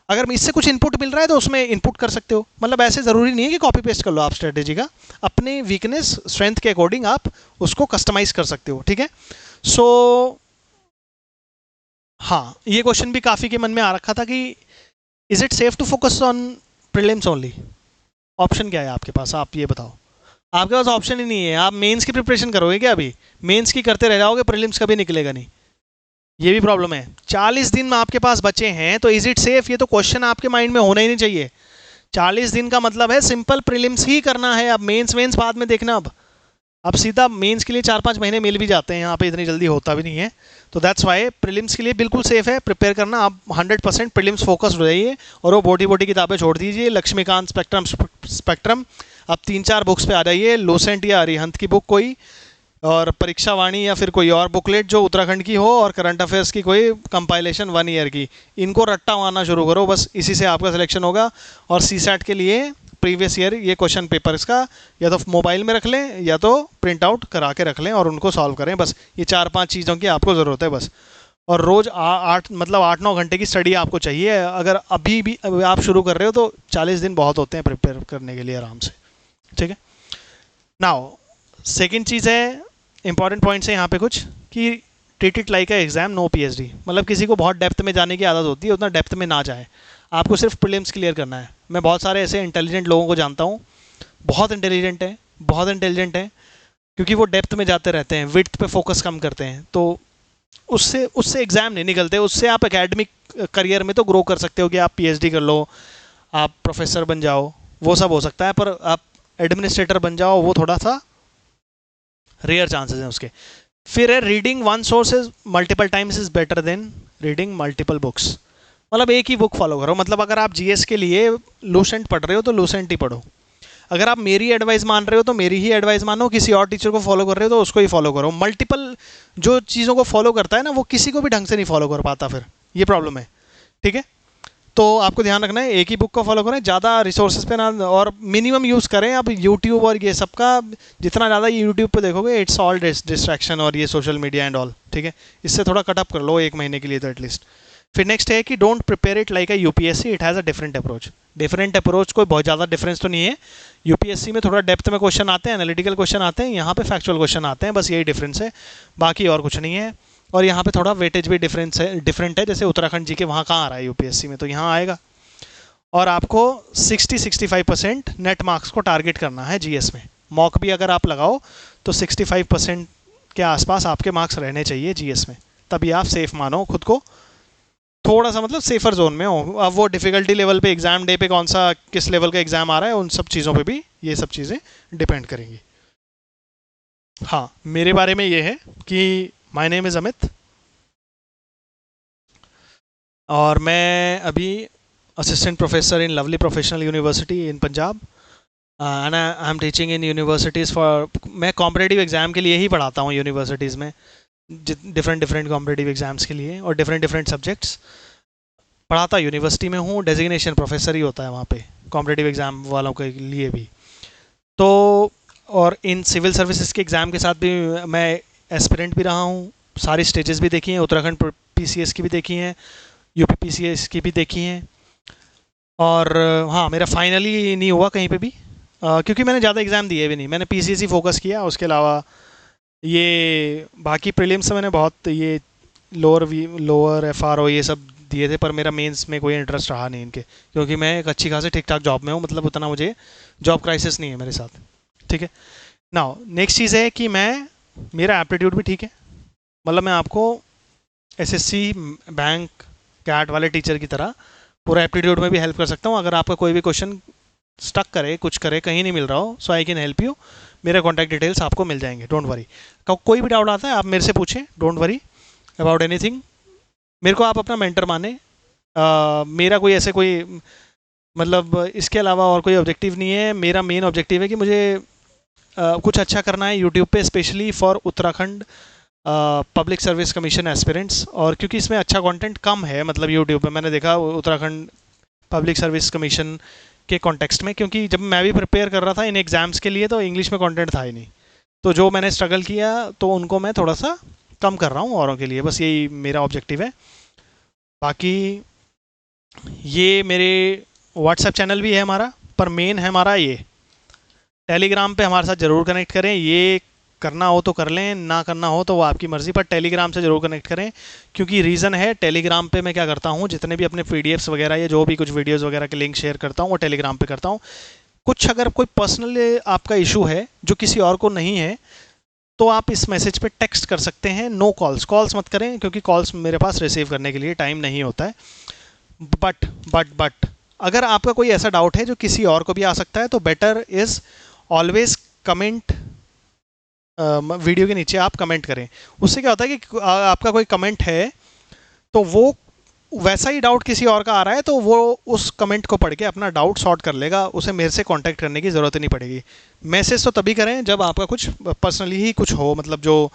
S1: अगर इससे कुछ इनपुट मिल रहा है तो उसमें इनपुट कर सकते हो। मतलब ऐसे ज़रूरी नहीं है कि कॉपी पेस्ट कर लो आप स्ट्रैटेजी का, अपने वीकनेस स्ट्रेंथ के अकॉर्डिंग आप उसको कस्टमाइज़ कर सकते हो, ठीक है। सो हाँ, ये क्वेश्चन भी काफ़ी के मन में आ रखा था कि is it safe to focus on prelims only. Option क्या है आपके पास, आप ये बताओ। आपके पास ऑप्शन ही नहीं है, आप मेंस की प्रिपरेशन करोगे क्या? अभी मेंस की करते रह जाओगे, प्रीलिम्स कभी निकलेगा नहीं। ये भी प्रॉब्लम है। 40 दिन में आपके पास बचे हैं, तो इज इट सेफ, ये तो क्वेश्चन आपके माइंड में होना ही नहीं चाहिए। 40 दिन का मतलब है सिंपल प्रीलिम्स ही करना है, अब मेंस वेंस बाद में देखना। अब सीधा मेंस के लिए 4-5 महीने मिल भी जाते हैं, यहाँ पे इतनी जल्दी होता भी नहीं है। तो दैट्स वाई प्रीलिम्स के लिए बिल्कुल सेफ है प्रिपेयर करना। आप 100% प्रीलिम्स फोकस्ड हो जाइए और वो बोटी बोटी किताबें छोड़ दीजिए। लक्ष्मीकांत स्पेक्ट्रम अब 3-4 बुक्स पे आ जाइए, लोसेंट या अरिहंत की बुक कोई, और परीक्षा वाणी या फिर कोई और बुकलेट जो उत्तराखंड की हो, और करंट अफेयर्स की कोई कंपाइलेशन 1 ईयर की। इनको रट्टा मारना शुरू करो, बस इसी से आपका सिलेक्शन होगा। और सी सैट के लिए प्रीवियस ईयर ये क्वेश्चन पेपर्स का या तो मोबाइल में रख लें या तो प्रिंट आउट करा के रख लें और उनको सॉल्व करें। बस ये 4-5 चीज़ों की आपको ज़रूरत है बस। और रोज़ 8-9 घंटे की स्टडी आपको चाहिए। अगर अभी भी आप शुरू कर रहे हो तो 40 दिन बहुत होते हैं प्रिपेयर करने के लिए आराम से। ठीक है। नाउ सेकेंड चीज़ है, इंपॉर्टेंट पॉइंट्स है यहाँ पे कुछ, कि treat it like a exam no PhD. मतलब किसी को बहुत डेप्थ में जाने की आदत होती है, उतना डेप्थ में ना जाए, आपको सिर्फ प्रीलिम्स क्लियर करना है। मैं बहुत सारे ऐसे इंटेलिजेंट लोगों को जानता हूँ, बहुत इंटेलिजेंट है, बहुत इंटेलिजेंट है, क्योंकि वो डेप्थ में जाते रहते हैं, विड्थ पे फोकस कम करते हैं, तो उससे उससे एग्ज़ाम नहीं निकलते। उससे आप एकेडमिक करियर में तो ग्रो कर सकते हो कि आप पीएचडी कर लो, आप प्रोफेसर बन जाओ, वो सब हो सकता है, पर आप एडमिनिस्ट्रेटर बन जाओ वो थोड़ा सा रेयर चांसेस हैं उसके। फिर है reading one sources multiple times is better than reading multiple books. मतलब एक ही बुक फॉलो करो। मतलब अगर आप जीएस के लिए लूसेंट पढ़ रहे हो तो लूसेंट ही पढ़ो। अगर आप मेरी एडवाइस मान रहे हो तो मेरी ही एडवाइस मानो। किसी और टीचर को फॉलो कर रहे हो तो उसको ही फॉलो करो। मल्टीपल जो चीज़ों को फॉलो करता है ना, वो किसी को भी ढंग से नहीं फॉलो कर पाता, फिर ये प्रॉब्लम है। ठीक है, तो आपको ध्यान रखना है, एक ही बुक को फॉलो करें, ज़्यादा रिसोर्सेज पे ना, और मिनिमम यूज़ करें। अब यूट्यूब और ये सब का जितना ज़्यादा यूट्यूब पे देखोगे, इट्स ऑल डिस्ट्रैक्शन, और ये सोशल मीडिया एंड ऑल। ठीक है, इससे थोड़ा कटअप कर लो 1 महीने के लिए तो एटलीस्ट। फिर नेक्स्ट है कि don't prepare it like a UPSC, it has a different approach. Different approach, कोई बहुत ज़्यादा डिफरेंस तो नहीं है। यूपीएससी में थोड़ा डेप्थ में क्वेश्चन आते हैं, एनालिटिकल क्वेश्चन आते हैं, यहाँ पे फैक्चुअल क्वेश्चन आते हैं, बस यही डिफरेंस है, बाकी और कुछ नहीं है। और यहाँ पे थोड़ा वेटेज भी डिफरेंट है, जैसे उत्तराखंड जी के वहाँ कहाँ आ रहा है यूपीएससी में, तो यहाँ आएगा। और आपको 60-65% नेट मार्क्स को टारगेट करना है जीएस में। मॉक भी अगर आप लगाओ तो 65% के आसपास आपके मार्क्स रहने चाहिए जीएस में, तभी आप सेफ मानो खुद को, थोड़ा सा मतलब सेफर जोन में हो। अब वो डिफ़िकल्टी लेवल पे, एग्ज़ाम डे पे कौन सा किस लेवल का एग्ज़ाम आ रहा है, उन सब चीज़ों पे भी ये सब चीज़ें डिपेंड करेंगी। हाँ, मेरे बारे में ये है कि माय नेम इज़ अमित, और मैं अभी assistant professor in Lovely Professional university in Punjab, and I am teaching in universities for, मैं कॉम्पिटेटिव एग्ज़ाम के लिए ही पढ़ाता हूँ यूनिवर्सिटीज़ में, डिफरेंट कॉम्पिटेटिव एग्ज़ाम्स के लिए, और डिफरेंट सब्जेक्ट्स पढ़ाता यूनिवर्सिटी में हूँ। डेजिग्नेशन प्रोफेसर ही होता है वहाँ पे कॉम्पिटेटिव एग्ज़ाम वालों के लिए भी। तो और इन सिविल सर्विसेज के एग्ज़ाम के साथ भी मैं एस्पिरेंट भी रहा हूँ, सारी स्टेजेस भी देखी हैं, उत्तराखंड पीसीएस की भी देखी हैं, यूपी पीसीएस की भी देखी हैं। और हाँ, मेरा फाइनली नहीं हुआ कहीं पे भी, क्योंकि मैंने ज़्यादा एग्ज़ाम दिए भी नहीं, मैंने पीसीएस ही फोकस किया। उसके अलावा ये बाकी प्रीलिम्स से मैंने बहुत ये लोअर एफआरओ ये सब दिए थे, पर मेरा मेंस में कोई इंटरेस्ट रहा नहीं इनके, क्योंकि मैं एक अच्छी खासी ठीक ठाक जॉब में हूँ, मतलब उतना मुझे जॉब क्राइसिस नहीं है मेरे साथ। ठीक है। नाउ नेक्स्ट चीज़ है कि मैं, मेरा एप्टीट्यूड भी ठीक है, मतलब मैं आपको एसएससी बैंक कैट वाले टीचर की तरह पूरा एप्टीट्यूड में भी हेल्प कर सकता हूँ। अगर आपका कोई भी क्वेश्चन स्टक करे, कुछ करे, कहीं नहीं मिल रहा हो, सो आई कैन हेल्प यू। मेरे कॉन्टैक्ट डिटेल्स आपको मिल जाएंगे, डोंट वरी। कोई भी डाउट आता है आप मेरे से पूछें, डोंट वरी अबाउट एनीथिंग। मेरे को आप अपना मेंटर माने। मेरा कोई ऐसे कोई मतलब इसके अलावा और कोई ऑब्जेक्टिव नहीं है। मेरा मेन ऑब्जेक्टिव है कि मुझे कुछ अच्छा करना है यूट्यूब पे, specially for Uttarakhand public service commission aspirants. और क्योंकि इसमें अच्छा कंटेंट कम है, मतलब यूट्यूब पे मैंने देखा उत्तराखंड पब्लिक सर्विस कमीशन के कॉन्टेक्स्ट में, क्योंकि जब मैं भी प्रिपेयर कर रहा था इन एग्ज़ाम्स के लिए तो इंग्लिश में कंटेंट था ही नहीं, तो जो मैंने स्ट्रगल किया तो उनको मैं थोड़ा सा कम कर रहा हूँ औरों के लिए, बस यही मेरा ऑब्जेक्टिव है। बाकी ये मेरे व्हाट्सएप चैनल भी है हमारा, पर मेन है हमारा ये टेलीग्राम पे, हमारे साथ ज़रूर कनेक्ट करें। ये करना हो तो कर लें, ना करना हो तो वो आपकी मर्ज़ी, पर टेलीग्राम से ज़रूर कनेक्ट करें। क्योंकि रीज़न है, टेलीग्राम पे मैं क्या करता हूँ, जितने भी अपने पीडीएफ्स वगैरह या जो भी कुछ वीडियोस वगैरह के लिंक शेयर करता हूँ वो टेलीग्राम पे करता हूँ। कुछ अगर कोई पर्सनल आपका इशू है जो किसी और को नहीं है, तो आप इस मैसेज पे टेक्स्ट कर सकते हैं। नो कॉल्स, कॉल्स मत करें, क्योंकि कॉल्स मेरे पास रिसीव करने के लिए टाइम नहीं होता है। बट अगर आपका कोई ऐसा डाउट है जो किसी और को भी आ सकता है, तो better is always comment, video के नीचे आप कमेंट करें। उससे क्या होता है कि आपका कोई कमेंट है तो वो वैसा ही डाउट किसी और का आ रहा है तो वो उस कमेंट को पढ़ के अपना डाउट सॉर्ट कर लेगा, उसे मेरे से कांटेक्ट करने की ज़रूरत नहीं पड़ेगी। मैसेज तो तभी करें जब आपका कुछ पर्सनली ही कुछ हो, मतलब जो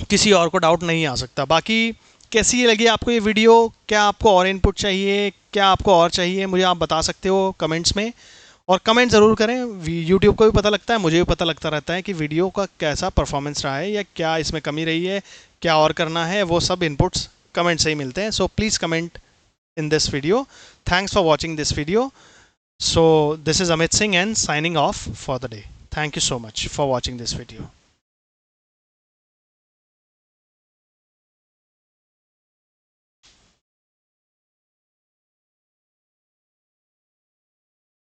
S1: किसी और को डाउट नहीं आ सकता। बाकी कैसी लगी आपको ये वीडियो, क्या आपको और इनपुट चाहिए, क्या आपको और चाहिए, मुझे आप बता सकते हो कमेंट्स में। और कमेंट ज़रूर करें, यूट्यूब को भी पता लगता है, मुझे भी पता लगता रहता है कि वीडियो का कैसा परफॉर्मेंस रहा है या क्या इसमें कमी रही है, क्या और करना है। वो सब इनपुट्स कमेंट से ही मिलते हैं। So please comment in this video. Thanks for watching this video. So this is Amit Singh and signing off for the day. Thank you so much for watching this video.